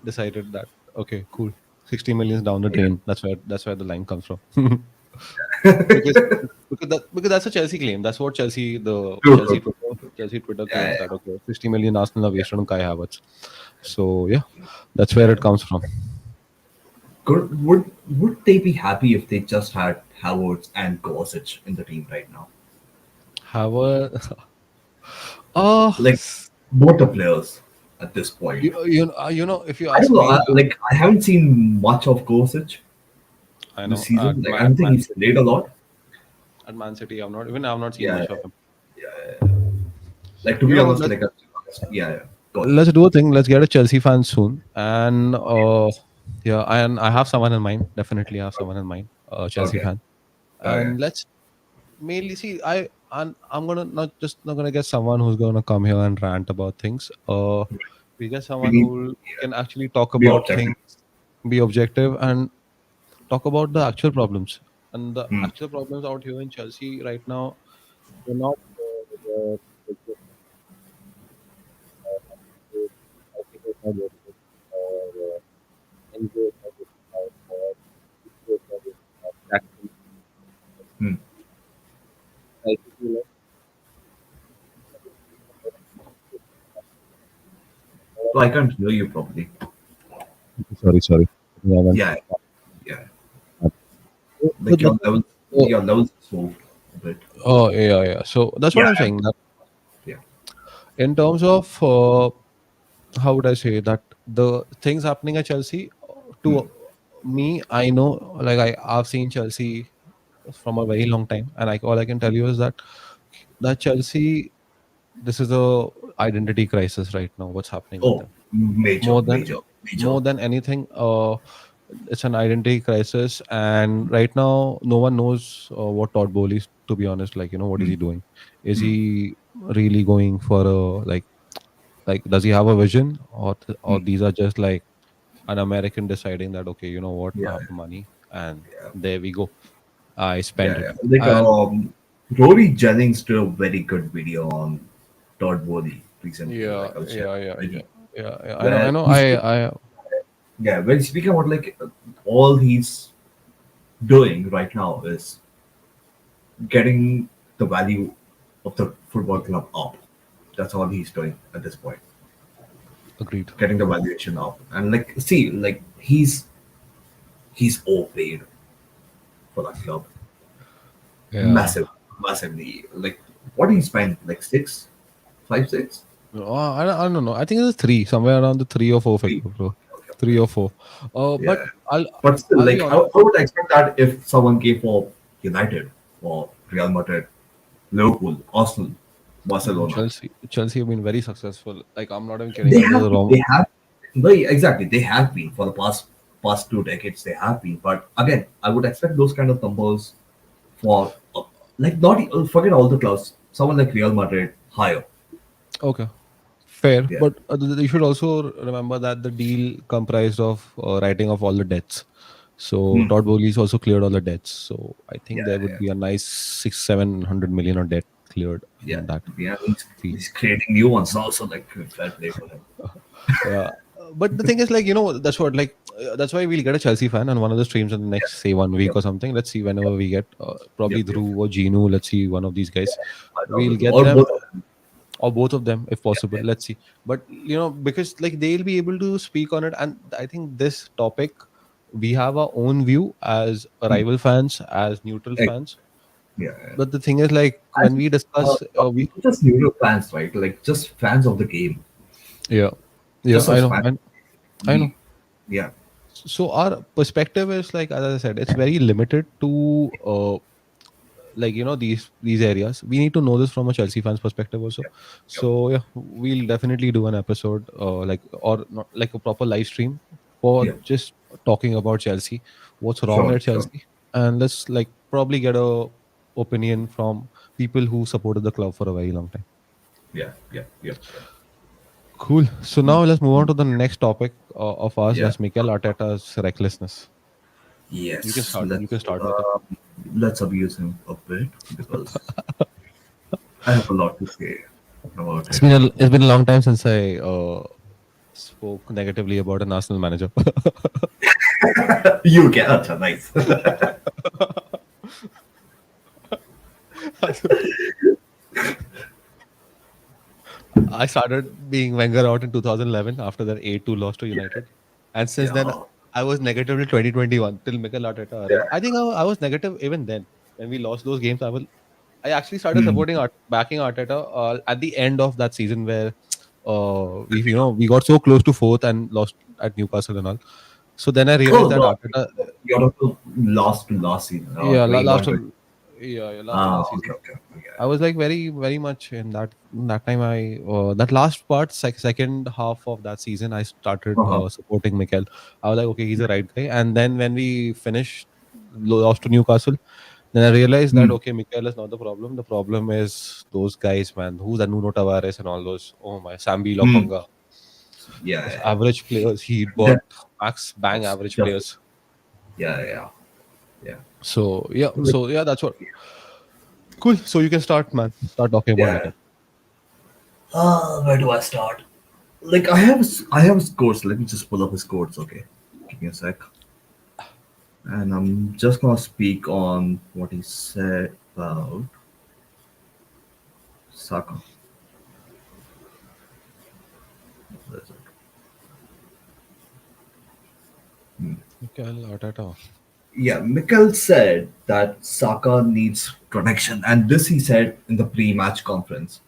decided that okay, cool, 60 millions down the Yeah. drain. That's where the line comes from. because because that's a Chelsea claim. That's what True, true, true. Chelsea Twitter Yeah, claims yeah, that okay, 60 million Arsenal are wasted on Kai Havertz. So yeah, that's where it yeah. comes from. Would they be happy if they just had Havertz and Kovacic in the team right now? Havertz, oh, Like both the players at this point. if you I don't ask know. me, Like I haven't seen much of Kovacic I this know at season. Like I at don't think Man he's played a lot. at Man City, I've not seen Yeah, much of him. yeah. Like to You be know, honest, yeah, yeah. Go ahead. let's do a thing. Let's get a Chelsea fan soon, and yeah, and I have someone in mind. Definitely have someone in mind, a Chelsea Okay, fan, okay. and let's mainly see. I'm gonna not gonna get someone who's gonna come here and rant about things. We get We someone need who can actually talk be about objective. things, be objective, and talk about the actual problems. And the Hmm. actual problems out here in Chelsea right now, they're not. The, the, I think it's not working, or NGO is not working out, or PGO is not working out. Tactically, Hmm. I think you know. So I can't hear you properly. Sorry, sorry. Yeah, Yeah, yeah. but Like the, uh, your levels so a bit. oh yeah, yeah. So that's what Yeah, I'm saying. That yeah. in terms of how would I say that the things happening at Chelsea, Hmm. to me, I know like I've seen Chelsea from a very long time, and all I can tell you is that Chelsea, this is a identity crisis right now. What's happening with Oh, them? major, More than major, major. more than anything, it's an identity crisis, and right now no one knows what Todd Bowley is, to be honest. Like, what is Hmm. he doing? Is Hmm. he really going for a does he have a vision, or Hmm. these are just like an American deciding that okay, you know what, I Yeah, have the money and yeah, there we go, I spend yeah, it. yeah. Like And Rory Jennings did a very good video on Todd Bowley recently. yeah, Like I'll share yeah, it yeah, with yeah, you. yeah, yeah. I Where know, he's I yeah, when speaking about like all he's doing right now is getting the value of the football club up. That's all he's doing at this point. agreed. Getting the valuation up. And like see, like he's overpaid for that club. Yeah. Massive, massively. Like what do you spend? Like six? Five, six? I don't know. I think it's three, somewhere around the 3 or 4 figure, Three. bro. Okay, okay, Three okay. or four. But Yeah. I'll But still, I'll be like honest. I would expect that if someone came for United or Real Madrid, Liverpool, Arsenal, Barcelona, Chelsea have been very successful. Like, I'm not even kidding. they Under have the been, wrong. they have no exactly they have been for the past 2 decades they have been. But again, I would expect those kind of numbers for like not forget all the clubs. Someone like Real Madrid higher. Okay, fair. Yeah. But you should also remember that the deal comprised of writing off all the debts. So Hmm. Todd Bowley's also cleared all the debts. So I think Yeah, there would yeah, be a nice 600-700 million of debt cleared yeah. in that Yeah, fee. he's creating new ones also. Like fair play for him. Yeah. But the thing is, like, that's why we'll get a Chelsea fan on one of the streams in the Yeah. next, say, 1 week Yep. or something. Let's see, whenever we get probably Yep. Yep. Dhruv or Genu. Let's see, one of these guys. I love We'll it. get Or them, both of them. or both of them, if possible. Yeah. Let's see. But because like they'll be able to speak on it, and I think this topic, we have our own view as Hmm. rival fans, as neutral Like, fans. yeah. Yeah. But the thing is, like, And when we discuss, we not just neutral fans, right? Like just fans of the game. yeah, yeah, Just I as know, fans. I know. We, yeah. So our perspective is like, as I said, it's very limited to like these areas. We need to know this from a Chelsea fans perspective also. Yep. Yep. So yeah, we'll definitely do an episode, like, or not like a proper live stream for Yep. just talking about Chelsea, what's wrong Sure. at Sure. Chelsea, and let's like probably get a opinion from people who supported the club for a very long time. Yeah. Yep. Yep. Yep. Cool. So now let's move on to the next topic of ours. Yeah. That's Mikel Arteta's recklessness. You can Yes. start. You can start with it. Let's abuse him a bit because I have a lot to say about him. It's been a long time since I spoke negatively about an Arsenal manager. You can. Acha, nice. I started being Wenger out in 2011 after that 8-2 loss to United, and since then Yeah. I was negative till 2021 till Mikel Arteta arrived. I think I was negative even then when we lost those games. I actually started Hmm. supporting backing Arteta at the end of that season where we got so close to fourth and lost at Newcastle and all. So then I Oh realized that no, Arteta, you're not the last season, yeah, 21, 20. last to last Okay, season. okay, okay. I was like very much in that time. That last part, second half of that season, I started Uh-huh. supporting Mikel. I was like, okay, he's the right guy. And then when we finished, lost to Newcastle, then I realized that Hmm. okay, Mikel is not the problem. The problem is those guys, man. Who's that Nuno Tavares and all those? Oh my, Sambi Hmm. Lokonga. Yeah, Those yeah, yeah. average players. He bought That max bang was average just, players. yeah, yeah, yeah. Like, So yeah, that's what. Cool. So you can start, man. Start talking about yeah. Mikel. Where do I start? Like I have his quotes. Let me just pull up his quotes. Okay, give me a sec. And I'm just gonna speak on what he said about Saka. What is it? Mikel Arteta. Yeah, Mikel said that Saka needs protection, and this he said in the pre-match conference,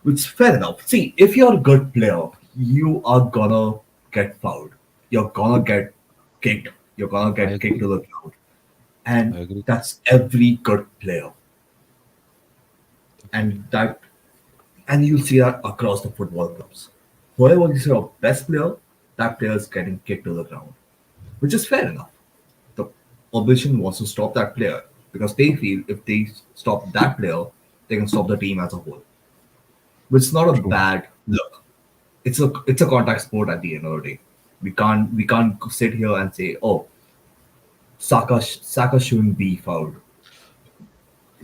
which is fair enough. See, if you're a good player, you are gonna get fouled. You're gonna get kicked. You're gonna I get kicked agree. to the ground, I and agree. that's every good player, Definitely. and and you'll see that across the football clubs. Whoever is your best player, that player is getting kicked to the ground, which is fair enough. The opposition wants to stop that player because they feel if they stop that player, they can stop the team as a whole. Which is not a True. bad look. It's a contact sport at the end of the day. We can't sit here and say, oh, Saka shouldn't be fouled.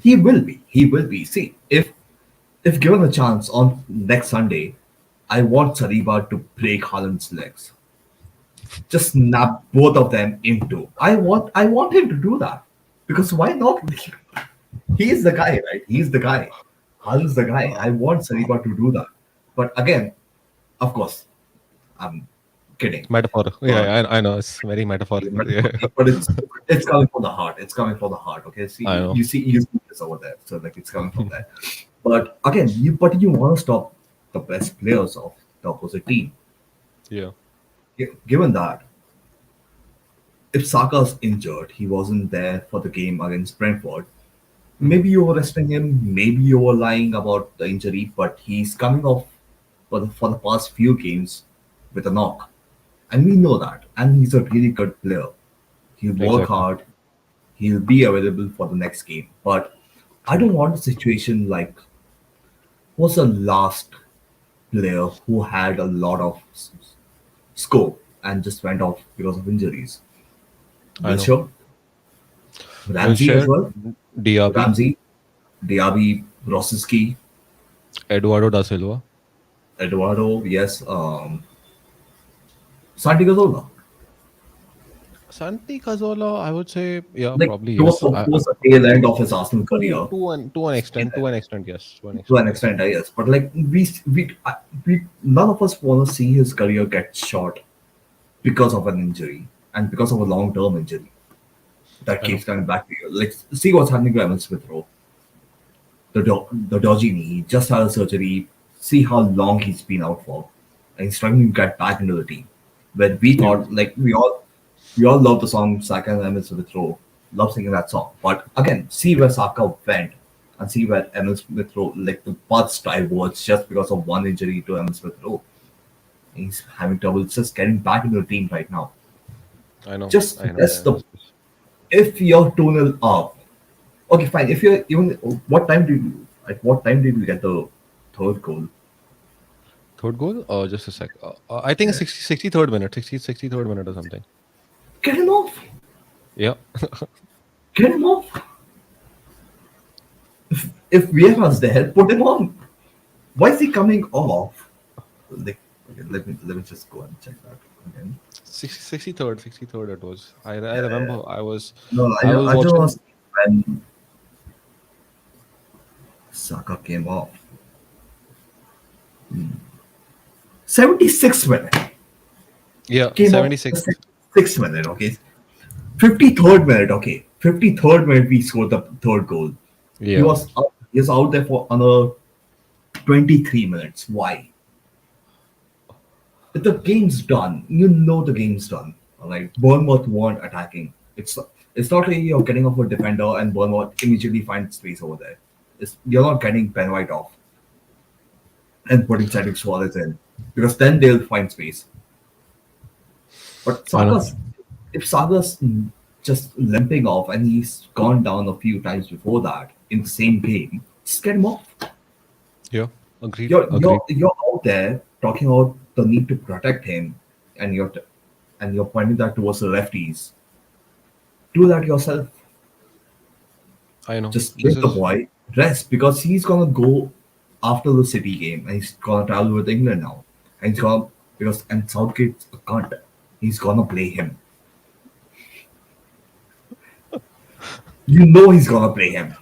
He will be. He will be. See, if given a chance on next Sunday, I want Saliba to break Haaland's legs. Just snap both of them into. I want him to do that. Because why not? He's the guy, right? He's the guy. Haaland's the guy. Uh, I want Saliba to do that. But again, of course, I'm kidding. Metaphor. Yeah, But yeah, I know. It's very metaphorical. Yeah, but it's coming from the heart. It's coming from the heart. Okay. I See, know. you see this over there. So like it's coming from there. But again, you want to stop the best players of the opposite team. Yeah. Given that if Saka's injured, he wasn't there for the game against Brentford. Hmm. Maybe you were resting him. Maybe you were lying about the injury, but he's coming off for the past few games with a knock, and we know that. And he's a really good player. He'll work Exactly. hard. He'll be available for the next game. But I True. don't want a situation like was the last player who had a lot of scope and just went off because of injuries. I know. Wilshere, Ramsey as Wilshere, well. Diaby, Ramsey, Diaby, Rosicki, Eduardo da Silva. Eduardo, yes, Santi Cazorla. Santi Cazorla, I would say, yeah, Like probably towards yes. the, towards the tail end of his Arsenal career, To an extent, yes. To an to extent, an yes. extent, yes. But like we none of us want to see his career get short because of an injury and because of a long term injury that I know. keeps coming back to you. Like see what's happening to Evan Smith Rowe. The dodgy knee. He just had a surgery. See how long he's been out for, and he's struggling to get back into the team. Where we Yeah. thought, like we all love the song "Saka and Evan Smith Rowe." love singing that song. But again, see where Saka went and see where Emil Smith Rowe, like the paths diverged just because of one injury to Emil Smith Rowe. He's having trouble just getting back into the team right now. I know, Just I know. rest the. If you're 2-0 up, okay, fine. If you're even, at what time did you get the third goal? Third goal? Just a sec. I think it's 63rd minute, 63rd minute or something. Get him off! Yeah. Get him off! If Vieira's there, put him on. Why is he coming off? Like, okay, let me just go and check that again. 63rd it was. I Yeah, yeah. remember No, I was I just want to watching. see when Saka came off. 76th minute. Yeah, Came off the 76th. 6th minute, okay? 53rd minute, okay. 53rd minute, we scored the third goal. Yeah. He was out there for another 23 minutes. Why? If the game's done, you know the game's done. Like Bournemouth weren't attacking. It's not like you're getting off a defender and Bournemouth immediately finds space over there. You're not getting Ben White off and putting Cedric Suarez in because then they'll find space. But I know. If Saka's just limping off and he's gone down a few times before that in the same game, just get him off. Yeah. Agreed. You're Agreed. you're out there talking about the need to protect him, and you're pointing that towards the referees. Do that yourself. I know. Just This give the is boy rest because he's gonna go after the City game and he's gonna travel with England now, and he's gonna because and Southgate's a cunt. He's gonna play him. You know he's gonna play him.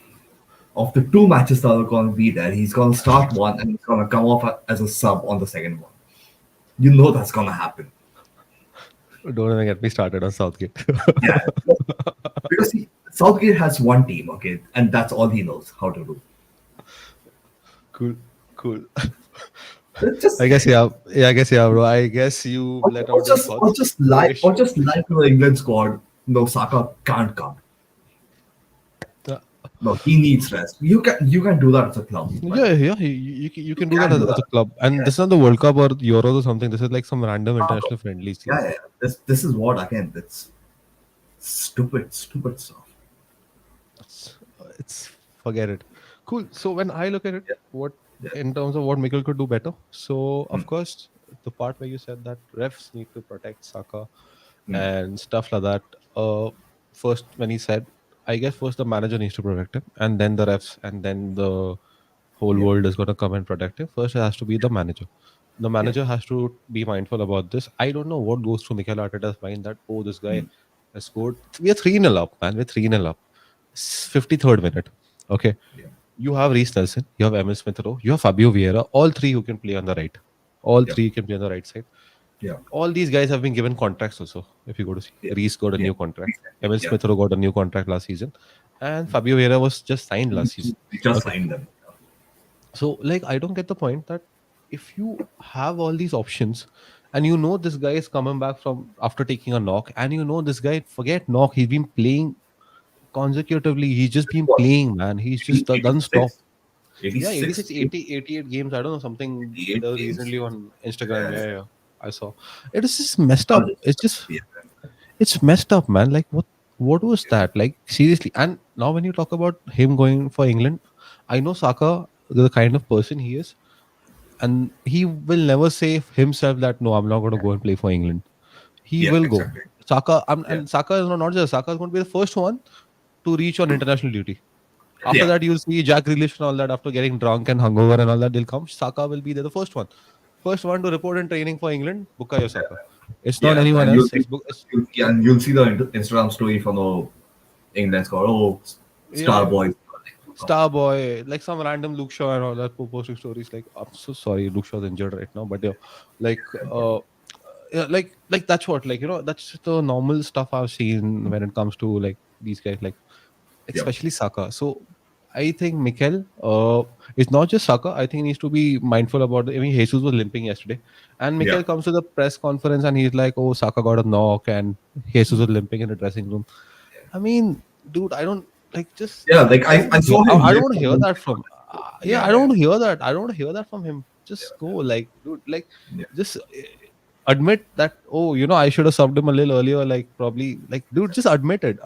Of the two matches that are gonna be there, he's gonna start one and he's gonna come off as a sub on the second one. You know that's gonna happen. don't even get me started on Southgate. Yeah, because Southgate has one team, okay, and that's all he knows how to do. Cool. Cool. It's just I guess yeah. Yeah, I guess yeah, bro. I guess you let out your thoughts. or Ish. just lie to the England squad. No, Saka can't come. Uh, No, he needs rest. You can do that as a club, but Yeah, yeah. You you can do that can't do as that. a club. And Yeah, this is not the World Cup or Euros or something. This is like some random international friendlies thing. yeah. This is what again. It's stupid stuff. It's forget it. Cool. So when I look at it, Yeah, what yeah. in terms of what Mikel could do better. So of course, the part where you said that refs need to protect Saka Mm, and stuff like that. First when he said, I guess first the manager needs to protect him, and then the refs, and then the whole yeah, world is going to come and protect him. First, it has to be the manager. The yeah. manager has to be mindful about this. I don't know what goes through Mikel Arteta's mind that this guy Mm, has scored. We are 3-0 up, man. We're 3-0 up. 53rd minute. Okay. yeah, You have Reece Nelson, you have Emil Smith Rowe, you have Fabio Vieira, all three who can play on the right. All yeah, three can play on the right side. yeah, All these guys have been given contracts also. If you go to see, yeah, Reece got a yeah. new contract. Recently, Emil yeah. Smith Rowe got a new contract last season. And Fabio Vieira was just signed last season. We just Okay. signed them. So, like, I don't get the point that if you have all these options and you know this guy is coming back from after taking a knock, and you know this guy, forget knock, he's been playing consecutively, he's just been What? playing, man. He's just doesn't stop. 86? Yeah, 86 86, games? 80, 88 games. I don't know, something 88 games? recently on Instagram. Yeah. Yeah, yeah. I saw. It is just messed I'll up. just yeah. It's messed up, man. Like what was that? Like seriously. And now when you talk about him going for England, I know Saka, the kind of person he is, and he will never say himself that no, I'm not going to go and play for England. He Yeah, will go. exactly. Saka, Yeah. and Saka is not just Saka is going to be the first one to reach on international duty. After Yeah. that, you'll see Jack Grealish and all that. After getting drunk and hungover and all that, they'll come. Saka will be there, the first one. First one to report in training for England, Bukayo Saka. It's not Yeah. anyone And else. It's you'll see the Instagram story from the England score. Oh, yeah, Starboy. Starboy, like some random Luke Shaw and all that posting stories. Like, I'm so sorry, Luke Shaw's injured right now, but yeah, like, yeah, like that's what, like, that's the normal stuff I've seen when it comes to like these guys, like Yeah. especially Saka. So I think Mikel, it's not just Saka. I think he needs to be mindful about. I mean, Jesus was limping yesterday, and Yeah. Mikel comes to the press conference and he's like, "Oh, Saka got a knock, and Jesus was limping in the dressing room." I mean. dude, I don't like just Yeah, like I don't I hear, saw him I live don't for hear one that game. from yeah, Yeah, I yeah, don't hear that. I don't hear that from him. yeah, Just go like, dude, like yeah, just admit that, oh, I should have subbed him a little earlier, like probably, like, dude, just admit it,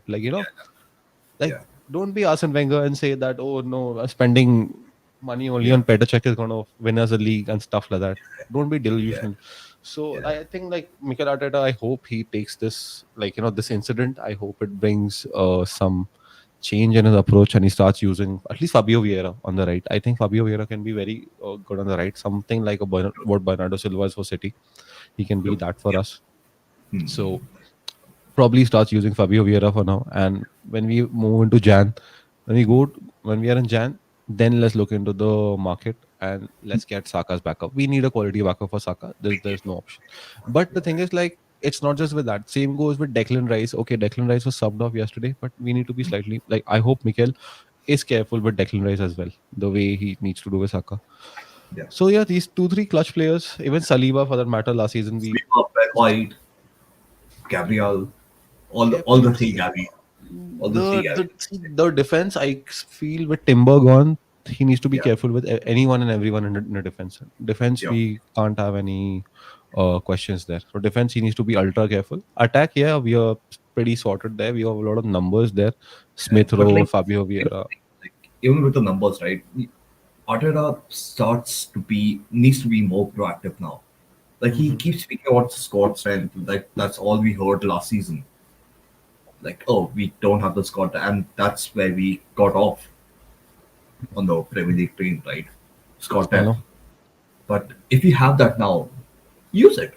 like, like, yeah, don't be Arsene Wenger and say that, oh no, spending money only yeah, on Petr is going to win us a league and stuff like that. Don't be yeah, delusional. So yeah, I think like Mikel Arteta, I hope he takes this, like, this incident. I hope it brings some change in his approach and he starts using at least Fabio Vieira on the right. I think Fabio Vieira can be very good on the right. Something like what Bernardo Silva is for City. He can be true. that for Yeah. us. Hmm. So probably starts using Fabio Vieira for now. And when we move into Jan, when we are in Jan, then let's look into the market and let's get Saka's backup. We need a quality backup for Saka. There's no option. But the thing is, like, it's not just with that. Same goes with Declan Rice. Okay, Declan Rice was subbed off yesterday, but we need to be slightly, like, I hope Mikel is careful with Declan Rice as well, the way he needs to do with Saka. Yeah. So yeah, these 2 3 clutch players, even Saliba for that matter, last season we Sleeper, Ben White, Gabriel, all the kept three Gabby, all the three the Gabby. see, the defense. I feel with Timber gone, he needs to be Yeah, careful with anyone and everyone in the defense. Defense, yeah. we can't have any questions there. So defense, he needs to be ultra careful. Attack, yeah, we are pretty sorted there. We have a lot of numbers there. Yeah. Smith But Rowe, like, Fabio you know, Vieira. like even with the numbers, right? Arteta starts to be needs to be more proactive now. Like he Hmm. keeps speaking about squad strength. Like that's all we heard last season. Like, oh, we don't have the squad, and that's where we got off on the Premier League train, right? Squad I depth. know But if you have that now, use it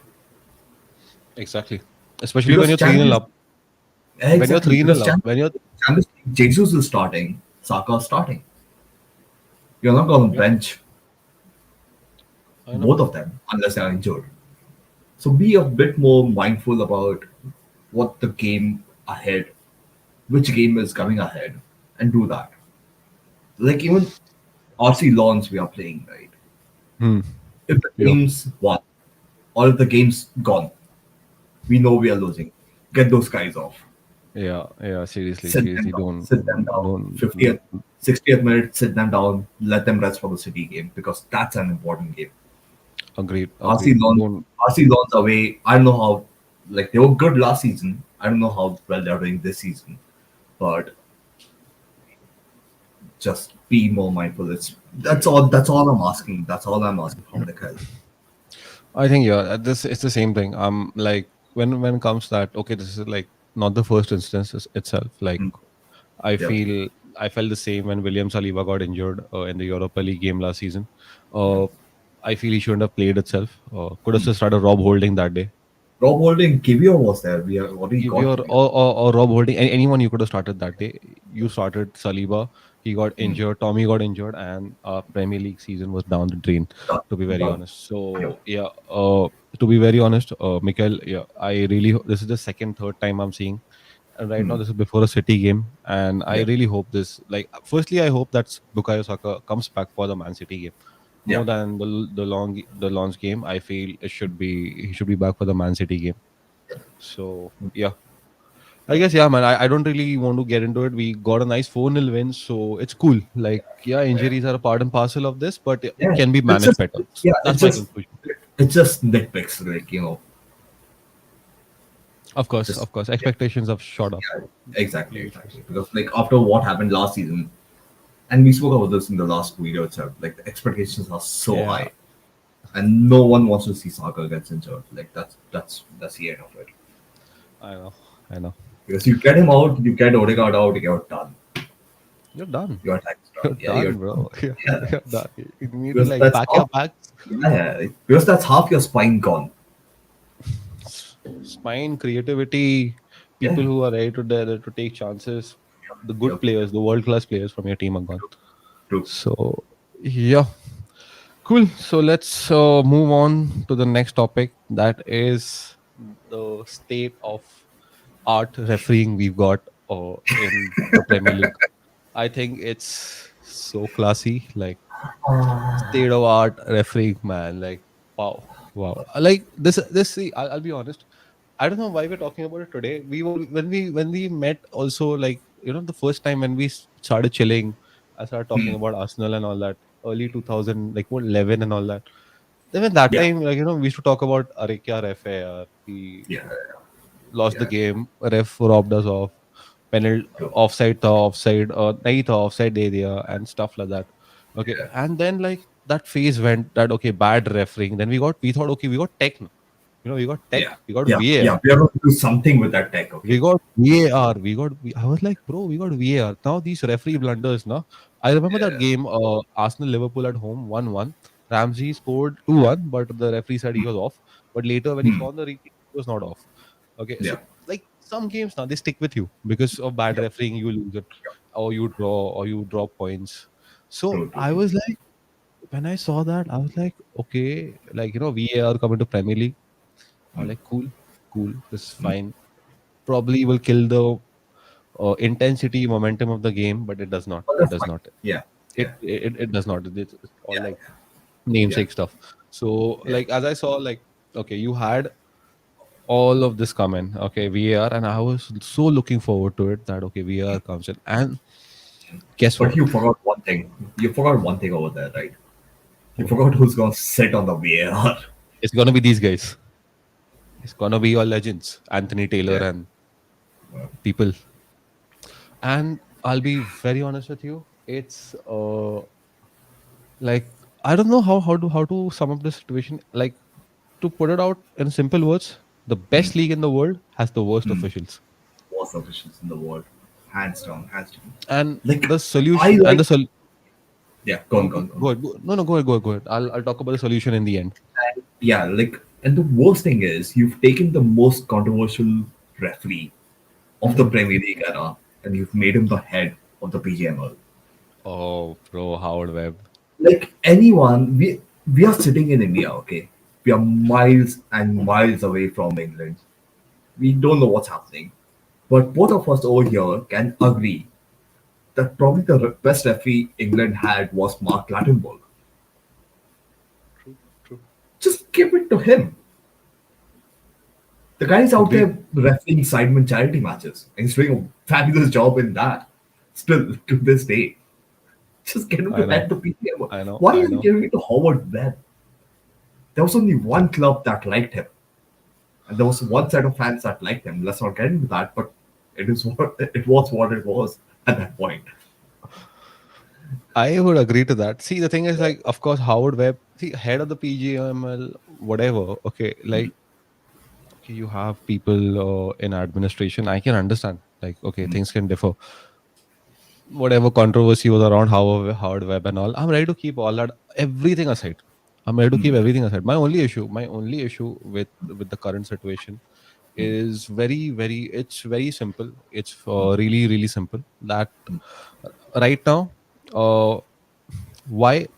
exactly, especially when because you're 3-0 Champions up. When you're exactly 3-0 because up, when you're Champions League, Jesus is starting, Saka is starting. You're not going to yeah, bench I know. both of them unless they're injured. So be a bit more mindful about what the game ahead, which game is coming ahead, and do that. Like even RC Lawns we are playing, right? Hmm. If the Yeah. game's won or if the game's gone, we know we are losing. Get those guys off. Yeah, yeah. Seriously, Sit them seriously, down. Sit them down. don't. 50th, 60th minute, sit them down. Let them rest for the City game because that's an important game. Agreed, RC agreed. Lawns, Don't. RC Lawns away. I don't know how. Like they were good last season. I don't know how well they're doing this season, but just be more mindful. It's that's all. That's all I'm asking. That's all I'm asking from the guys. I think yeah, this it's the same thing. Like when it comes that, okay, this is like not the first instance itself. Like Mm. I Yep. feel I felt the same when William Saliba got injured in the Europa League game last season. Yeah. Uh, I feel he shouldn't have played itself. Could have just started Rob Holding that day. Rob Holding, Kivio was there. We have already If got you're Kivio. or Rob Holding, anyone you could have started that day. You started Saliba. He got Mm. injured. Tommy got injured, and Premier League season was down the drain. Done. To be very Done. honest, Yep. so yeah. To be very honest, Mikel, yeah, I really this is the second, third time I'm seeing. And right now, Mm. this is before a City game, and I Yep. really hope this. Like, firstly, I hope that Bukayo Saka comes back for the Man City game more Yep. than the launch game. I feel it should be he should be back for the Man City game. So yeah, I Yep. guess yeah, man. I don't really want to get into it. We got a nice 4-0 win, so it's cool. Like, yeah, injuries are a part and parcel of this, but it Yeah. can be It's managed just better. yeah. That's my conclusion. It's just nitpicks. Like just Of course, yeah. expectations have shot up. Yeah. Exactly. Huge. Exactly. Because like after what happened last season, and we spoke about this in the last video itself. Like the expectations are so Yeah, high, and no one wants to see Saka gets injured. Like that's the end of it. I know, I know. Because you get him out, you get Odegaard out, you're done. You're done. Your attack's You're done. Yeah, you're done, done. bro. You're, Yeah, you're done. You need to because like that's pack half. your bags. Yeah, because that's half your spine gone. Spine, creativity, Yeah. people who are ready to there to take chances. The good Yep. players, the world class players from your team are gone. True. So yeah, cool. So let's move on to the next topic. That is the state of art refereeing we've got in the Premier League. I think it's so classy. Like state of art refereeing, man. Like wow, wow. Like this. See, I'll be honest. I don't know why we're talking about it today. We were when we met also, like, the first time when we started chilling, I started talking about Arsenal and all that, early 2000, like what 11 and all that. Then that Yeah, time, like, we used to talk about Are kya ref hai yaar? He yeah, lost the yeah. game, ref robbed us of penalty, True. offside nahi tha, offside de diya, and stuff like that. Okay, Yeah, and then like that phase went that okay, bad refereeing. Then we thought okay, we got tech now. We got tech, yeah, we got yeah, VAR. yeah. We are going to do something with that tech. We Okay. got VAR. I was like, bro, we got VAR. Now these referee blunders, now. I remember that Yeah. game, Arsenal Liverpool at home, 1-1. Ramsey scored 2-1, but the referee said he was off. But later, when he Hmm. saw the replay, he was not off. Okay, Yeah. so like some games now they stick with you because of bad Yep. refereeing, you lose it, Yep. or you draw, or you drop points. So True. True. I True. was like, when I saw that, I was like, okay, like VAR coming to Premier League. I was like, cool, cool, this is fine. Probably will kill the intensity, momentum of the game, but it does not. But It that's does fine. not. Yeah. It Yeah. it does not. It's all Yeah. like Yeah. namesake stuff. So Yeah. like as I saw, like okay, you had all of this come in. Okay, VAR, and I was so looking forward to it that okay, VAR comes in, and guess But what? you forgot one thing. You forgot one thing over there, right? You What? forgot who's going to sit on the VAR. It's gonna be these guys. It's gonna be your legends, Anthony Taylor Yeah. and people. And I'll be very honest with you. It's like I don't know how to sum up this situation. Like to put it out in simple words, the best league in the world has the worst officials. Worst officials in the world. Hands down. Hands down. And Like, the I solution and like. the sol- Yeah. Go on. Go on. Go on. go ahead. No, no, go ahead, go ahead, go ahead. I'll talk about the solution in the end. And yeah, like, and the worst thing is you've taken the most controversial referee of the Mhm. Premier League era and you've made him the head of the PGML. Oh, bro, Howard Webb. Like anyone, we are sitting in India, okay? We are miles and miles away from England. We don't know what's happening. But both of us over here can agree that probably the best referee England had was Mark Lattenberg. True, true. Just give it to him. The guy's out Agreed. there refereeing Sidemen charity matches, and he's doing a fabulous job in that. Still to this day, just get him I to head know, the PPM. I know, Why are I you know. giving it to Howard Webb? There was only one club that liked him, and there was one set of fans that liked him. Let's not get into that, but it was what it was at that point. I would agree to that. See, the thing is, like, of course, Howard Webb, see, head of the PGML, whatever. Okay, like, okay, you have people in administration. I can understand. Like, okay, things can differ. Whatever controversy was around Howard Webb and all, I'm ready to keep all that, everything aside. I'm ready to keep everything aside. My only issue with the current situation is it's very simple. It's really, really simple. That right now, uh, why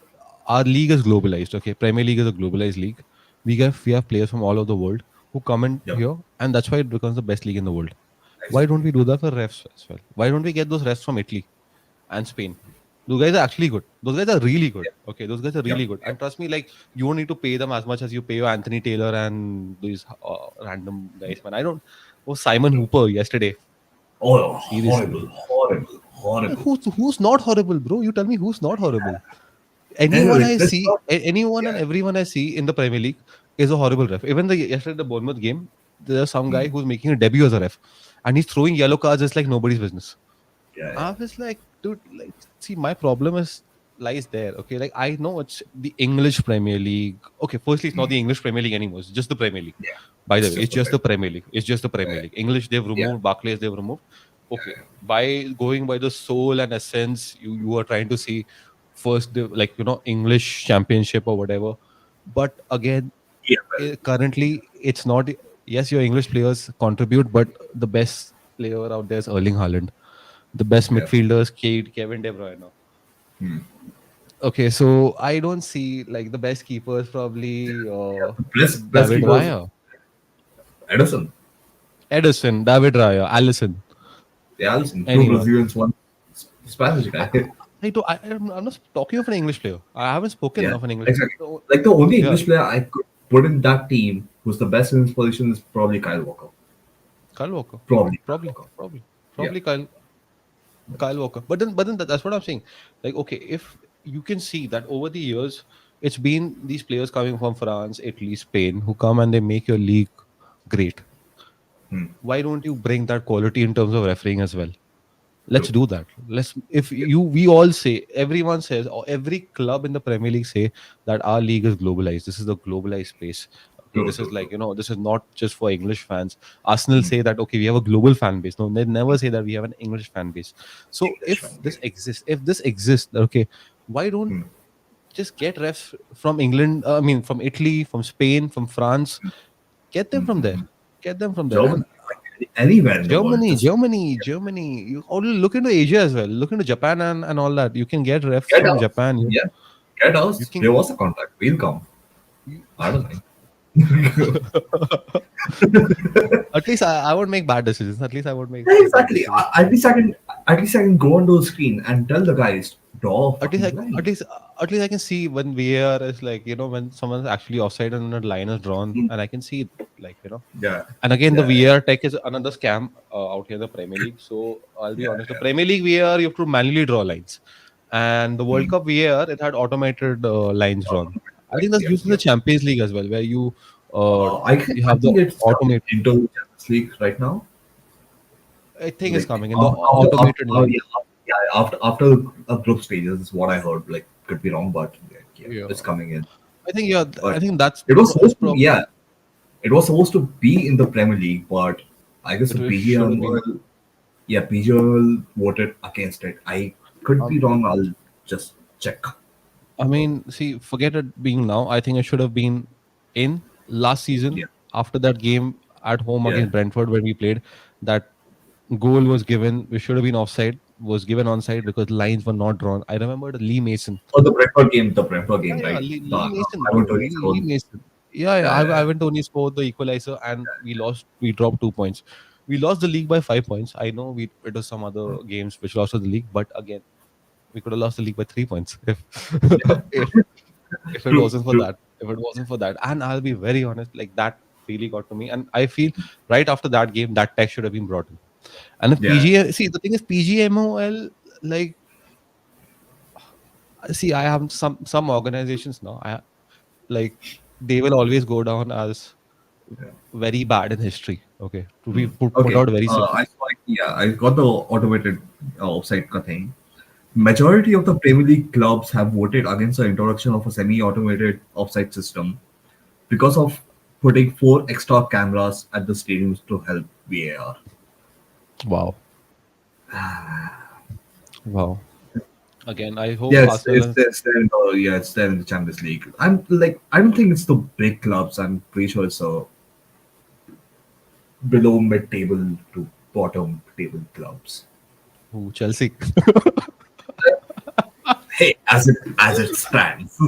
our league is globalized. Okay, Premier League is a globalized league. We have players from all over the world who come in Yep, here, and that's why it becomes the best league in the world. Why don't exactly. we do that for refs as well? Why don't we get those refs from Italy and Spain? Those guys are actually good. Those guys are really good. Yep, Okay, those guys are yep, really good. And yep. trust me, like you don't need to pay them as much as you pay your Anthony Taylor and these random guys, man. I don't. Oh, Simon Hooper yesterday. Oh, Seriously, horrible, horrible, horrible. who's not horrible, bro? You tell me who's not horrible. Anyone Anyway, I let's see, not. anyone and Yeah, everyone I see in the Premier League is a horrible ref. Even yesterday the Bournemouth game, there's some guy who's making a debut as a ref, and he's throwing yellow cards just like nobody's business. yeah, yeah. I was like, dude, like, see, my problem is lies there. Okay, like I know it's the English Premier League. Okay, firstly, it's not the English Premier League anymore. It's just the Premier League. Yeah, By the it's way, just it's the just fact. the Premier League. It's just the Premier League. English they've Yeah, removed. Barclays they've removed. Okay, by going by the soul and essence, you are trying to see first like English Championship or whatever. But again, yeah, well, currently it's not. Yes, your English players contribute, but the best player out there is Erling Haaland. The best yeah. midfielders, Kevin De Bruyne. Okay, so I don't see like the best keepers probably Yeah, the best David keepers, Raya, Edison. Edison, David Raya, Allison, Yeah, listen, two anyone. Brazilians, one Spanish I, guy. I don't. I'm not talking of an English player. I haven't spoken Yeah, of an English player. exactly. Like the only Yeah, English player I could put in that team Who's the best in his position is probably Kyle Walker. Kyle Walker. Probably Kyle Probably, Walker. probably, Yeah. probably Kyle Walker. But then that's what I'm saying. Like, okay, if you can see that over the years, it's been these players coming from France, Italy, Spain, who come and they make your league great. Hmm. Why don't you bring that quality in terms of refereeing as well? Let's True. do that. Let's if you we all say, everyone says, or every club in the Premier League say that our league is globalized. This is the globalized space. Okay, True. this is True. like, True. this is not just for English fans. Arsenal Hmm. say that, okay, we have a global fan base. No, they never say that we have an English fan base. So English if this exists, okay, why don't Hmm. just get refs from England, I mean from Italy, from Spain, from France, get them from there. Get them from there. And Germany, like anywhere in the world, Germany, just Germany, Germany. You only look into Asia as well. Look into Japan and all that. You can get refs get from us. Japan. Yeah, get You us. can. There was a contact. We'll come. You, I don't mind. at least I would make bad decisions. At least I would Yeah, make bad exactly. decisions. At least I can. At least I can go onto the screen and tell the guys, draw a At least fucking at line. least at least I can see when VAR is like, when someone's actually offside and a line is drawn, Hmm. and I can see it, like. Yeah, And again, the yeah, yeah. VAR tech is another scam out here in the Premier League. So I'll be Yeah, honest, the yeah. Premier League VAR, you have to manually draw lines, and the World Hmm. Cup VAR, it had automated lines drawn. I think that's Yep, used in the yep. Champions League as well, where you I have the think it's coming automated. into the Champions League right now. I think it's Like coming in the after automated lines. yeah, after a group stages is what I heard. Like could be wrong, but yeah, yeah, Yeah, it's coming in. I think yeah, I But think that's it was it's supposed to probably it was supposed to be in the Premier League, but I guess the should have been. PGMOL voted against it. I could be Um, wrong. I'll just check. I mean, see, forget it being now. I think it should have been in last Yeah, season after that game at home yeah. against Brentford when we played. That goal was given, we should have been offside, was given onside because lines were not drawn. I remember Lee Mason. Oh, the Brentford Yeah, game, yeah, right? Lee Mason, Ivan bro. Toney Lee scored. Mason. Yeah, yeah. Yeah, yeah, Ivan Toney scored the equalizer, and we lost. We dropped 2 points. We lost the league by 5 points. I know it was some other games which lost us the league, but again, we could have lost the league by 3 points if yeah. if if it True, wasn't for true. that. If it wasn't for that, and I'll be very honest, like that really got to me. And I feel right after that game, that tech should have been brought in. And if Yeah. PG, see the thing is PGMOL, like, see, I have some organizations now. Like they will always go down as Yeah. very bad in history. Okay, to be Hmm. put Okay. out very simple. I saw like, yeah, I got the automated offside thing. Majority of the Premier League clubs have voted against the introduction of a semi-automated offside system because of putting four extra cameras at the stadiums to help VAR. Wow, wow. Again, I hope Yeah, Arsenal and it's there in the it's there in the Champions League. I don't think it's the big clubs. I'm pretty sure it's below mid-table to bottom table clubs. who, Chelsea. Hey, as it stands.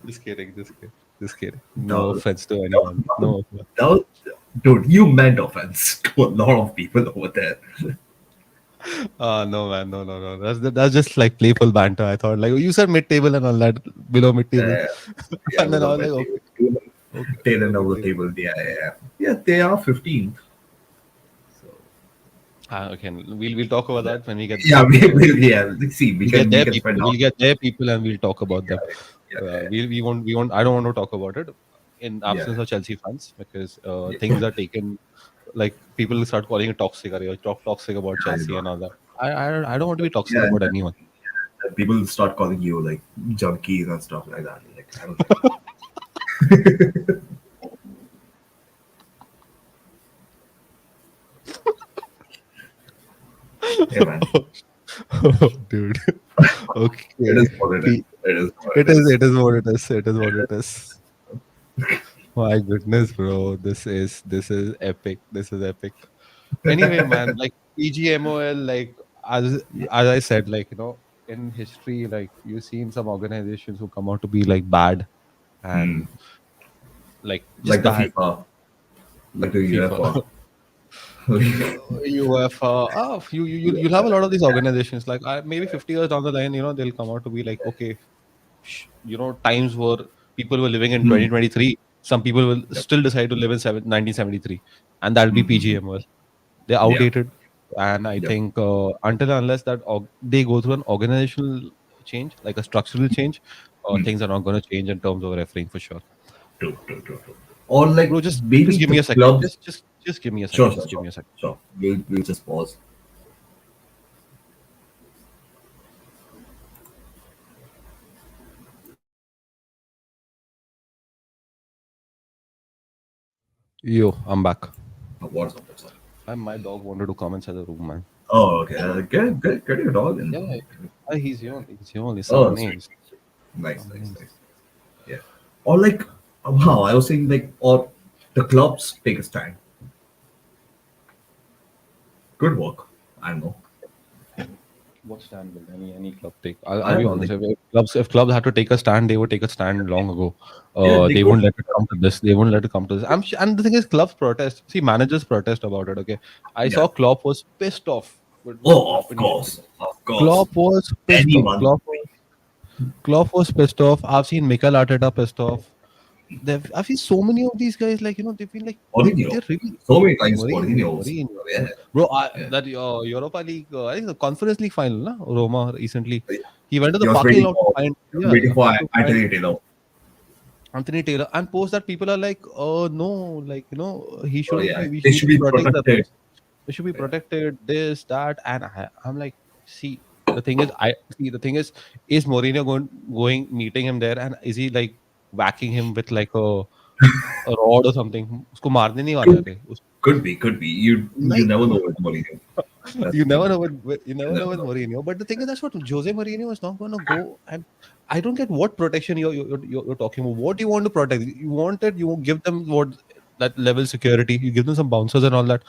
Just kidding, just kidding, just kidding. No No, offense to no, anyone. No. no, dude, you meant offense to a lot of people over there. No, man, no, no, no. That's just like playful banter. I thought like you said mid table and all that, below mid table, Uh, yeah, and then I below was like, mid-table. okay, okay, Tail below end of mid the table. table. Yeah, yeah, yeah. Yeah, they are 15th. So Okay, we'll talk about that when we get yeah, there. yeah. Let's see, We'll get we their can people. spend our We'll get their people, and we'll talk about them. yeah, yeah, yeah, We won't. I don't want to talk about it in yeah, absence of Chelsea fans because yeah. things are taken, like people will start calling it toxic. Or you talk toxic about I Chelsea know. and all that. I don't want to be toxic Yeah, about anyone. and people start calling you like junkies and stuff like that. Like I don't like, hey man, Oh, dude. it Okay. is what it is. It is what It it is. is. It is what it is. It is what it is. My goodness, bro. This is epic. This is epic. Anyway, man, like PGMOL, like Yeah. as I said, like in history, like you've seen some organizations who come out to be like bad Hmm. and like just Like the bad. like the FIFA, UEFA. UEFA. You'll have a lot of these organizations. Like maybe 50 years down the line, they'll come out to be like, okay, times were people were living in Hmm. 2023. Some people will Yep. still decide to live in 1973, and that'll be Mm-hmm. PGMOL. They're Yeah. outdated, and I Yep. think until and unless that they go through an organizational change, like a structural change, Mm. things are not going to change in terms of refereeing for sure. True, true, true, true. Or like Bro, just maybe give the me a second. clubs. Just give me a Sure, second. sure, Just give sure, me a second. sure. We'll just pause. Yo, I'm back. What's up? What's up? And my dog wanted to come inside the room, man. Oh, okay. Get your dog in. Yeah, he's here. He's here. He's Oh, summoning. sweet, He's sweet, sweet. Nice, nice, summoning. nice. Yeah. Or like, wow, I was saying like, or the clubs take a stand. Good work. I don't know. What stand will any club take? I'll I be don't know. honest. Like, If clubs had to take a stand, they would take a stand long ago. yeah, they They could. won't let it come to this. They won't let it come to this. And the thing is, clubs protest. See, managers protest about it. Okay, I Yeah. saw Klopp was pissed off with what Oh, of happened course, yesterday. of course. Klopp was pissed off. Anyone. Klopp was pissed off. I've seen Mikel Arteta pissed off. I've seen so many of these guys. Like they've been like Mourinho. they're really So many times Mourinho, Mourinho also. Mourinho, Yeah, bro. yeah. That Europa League, I think the Conference League final, na? Roma recently. Yeah. He went to He the was parking waiting lot to for find, waiting for to find Anthony Taylor. Anthony Taylor, and post that people are like, oh no, like he Oh shouldn't yeah, be. We they need should to be protect the protected. players. They should be Yeah. protected. This, that, and I'm like, see, the thing is, is Mourinho going meeting him there, and is he like whacking him with like a rod or something? उसको मारने नहीं वाला Could है could be, could be. You like never know with Mourinho. That's you the never thing. know with you You never know never with know. Mourinho. But the thing is, that's what Jose Mourinho is not going to go. And I don't get what protection you're talking about. What do you want to protect? You want it. You give them what that level security. You give them some bouncers and all that.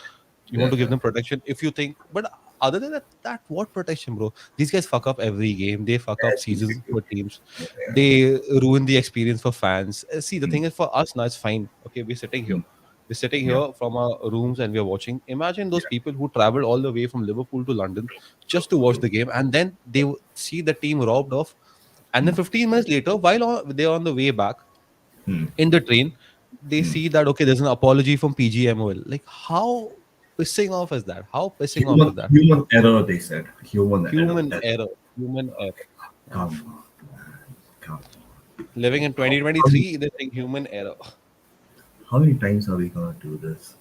You want Yeah, to give yeah. them protection if you think. But other than that what protection, bro? These guys fuck up every game. They fuck up Yes, you seasons do. for teams. Yeah, yeah. They ruin the experience for fans. See, the Mm, thing is, for us now, it's fine. Okay, we're sitting here. mm, We're sitting yeah, here from our rooms and we're watching. Imagine those yeah. people who traveled all the way from Liverpool to London True, just to watch true. the game, and then they see the team robbed off. And then Mm, 15 minutes later, while they're on the way back mm, in the train, they mm. see that okay, there's an apology from PGMOL. Like, how pissing off is that? How pissing off is that? Human error, they said. Human error. Human error. Human error. Come on, come Living in on. 2023, they think human error. How many times are we gonna do this?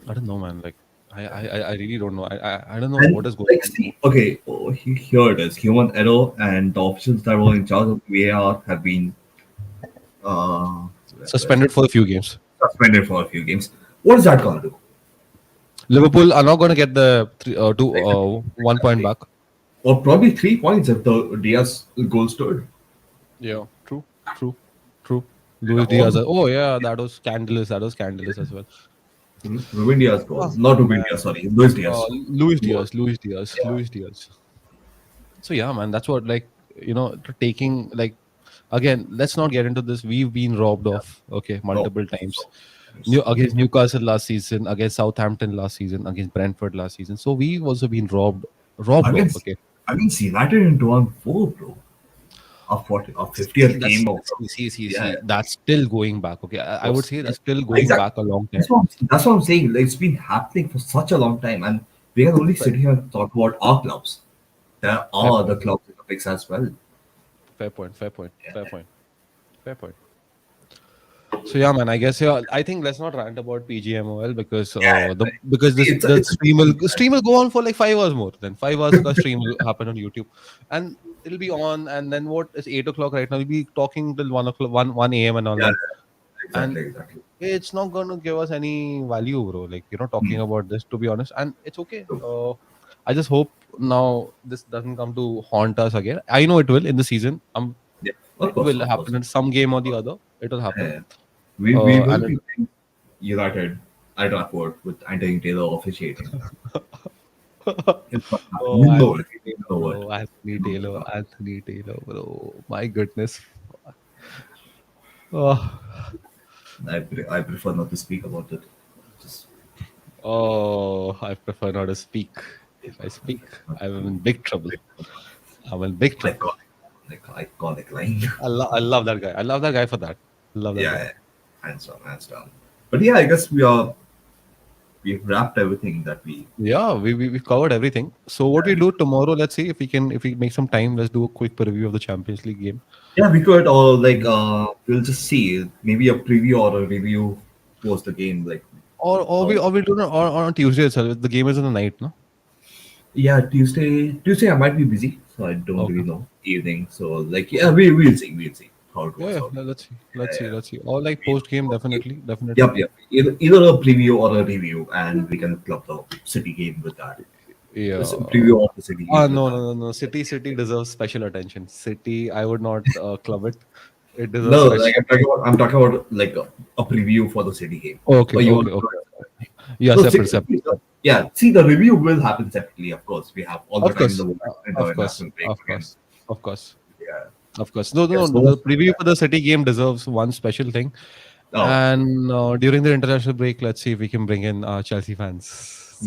I don't know, man. Like, I really don't know. I don't know And what is going like, on. see, okay, oh, here it is. Human error, and the officials that were in charge of VAR have been uh, Suspended for a few games. suspended for a few games. What is that gonna do? Liverpool are not going to get the 1 point Exactly. back. Or probably 3 points if the Diaz goal stood. Yeah, true, true, true. And Luis Diaz. all Oh yeah, that was scandalous. That was scandalous as well. Ruben Diaz goal. Oh Not Ruben man, Diaz, sorry. Luis Diaz. Luis Goal. Diaz, Luis Diaz, Yeah. Luis Diaz. So yeah, man, that's what like taking like again. Let's not get into this. We've been robbed Yeah. off. Okay, So, multiple times. so, so many Against times. Newcastle last season, against Southampton last season, against Brentford last season. So we've also been I robbed mean, off. Okay. I mean, United in 2004, bro. A See, 50th that's game of yeah. that's still going back. Okay, I would Was say that's still going exactly back a long time. that's what I'm saying. Like, it's been happening for such a long time, and we can only Fair, sit here and talk about our clubs. There fair are other point. clubs in the mix as well. Fair point. Fair point. Fair Yeah, point. Fair point. So yeah, man. I guess yeah. I think let's not rant about PGMOL because yeah. because See, this it's the it's stream will go on for like 5 hours more. Then 5 hours ka stream will happen on YouTube, and it'll be on. And then what? It's 8 o'clock right now. We'll be talking till 1 o'clock, one a.m. and all yeah, that. And exactly, exactly. it's not going to give us any value, bro. Like Hmm. talking about this, to be honest. And it's okay. So, I just hope now this doesn't come to haunt us again. I know it will in the season. yeah, It will of course. happen in some game or the other. It will happen. Yeah. We will And be playing United at Trafford with Anthony Taylor officiating. It's gonna happen. oh, You know it. Anthony You Taylor, know it. bro. Anthony You know it's Taylor. gonna Anthony Taylor, bro. My goodness. Oh, I prefer not to speak about it. Just oh, I prefer not to speak. If I speak, I'm in big trouble. I'm in big trouble. iconic, iconic line. I love that guy. I love that guy for that. Love that Yeah, game. yeah. Hands down, hands down. But yeah, I guess we've wrapped everything that we Yeah, we've covered everything. So what we do tomorrow? Let's see if we make some time. Let's do a quick preview of the Champions League game. yeah, we could, or like we'll just see maybe a preview or a review post the game, like how. Or we do it on Tuesday itself. The game is in the night, no? Yeah, Tuesday I might be busy, so I don't really Okay. know evening. So like yeah, Okay. we'll see how it Yeah, works yeah. out. Let's see. Yeah, Let's see. yeah. Let's see. Or like post game, definitely, definitely. Yep, yep. Either a preview or a review, and we can club the city game with that. Yeah. Just a preview of the city Ah, game with no, that. no, no, no. City deserves special attention. City, I would not club it. It deserves No, like special. I'm talking about like a preview for the city game. Okay, Or you want okay, to do okay. it separately? Yeah, No, separate, separate, separate. yeah. See, the review will happen separately. Of course, we have all the Of time in the course, world in the of course, national break of again. course, of course, Yeah. of course. No, Yeah. no, no. So The preview for the City game deserves one special thing. oh, And during the international break, let's see if we can bring in Chelsea fans.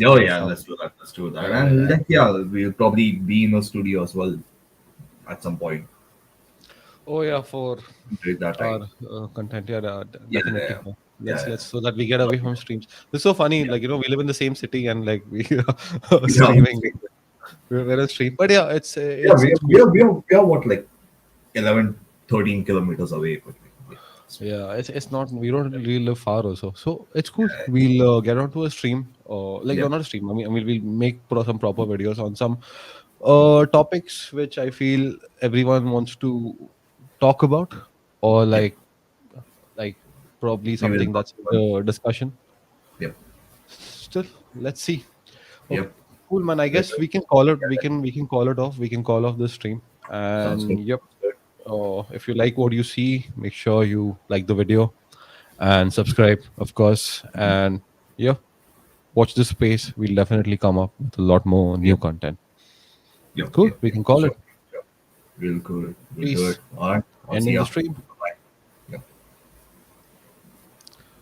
oh That's yeah. how. Let's do that. Let's do that. And Yeah. like, yeah, we'll probably be in a studio as well at some point Oh yeah, for during that our time. content. Yeah, Yeah. definitely. Yeah. Let's Yeah. let's so that we get away from streams. It's so funny. Yeah. Like we live in the same city and like we are Yeah. streaming. We're on stream, but yeah, Yeah, it's cool. we are what like 11, 13 kilometers away. But yeah, Yeah, it's not. We don't really live far also, so it's cool. We'll get onto a stream, like yeah, not a stream. I mean, we'll make some proper videos on some topics which I feel everyone wants to talk about, or yeah. like probably We will something talk that's about it. discussion. Yep, Still, let's see. Okay, yep. cool, man. I Good. guess we can call it. We can call it off. We can call off the stream. Sounds good. And yep. Sounds good. If you like what you see, make sure you like the video and subscribe, of course. And yeah, watch this space. We'll definitely come up with a lot more new Yep, content. yep, Cool. yep, We yep. can call it. Sure, sure. We'll do it. We'll do it. Peace. All right. I'll see Ending the ya. stream.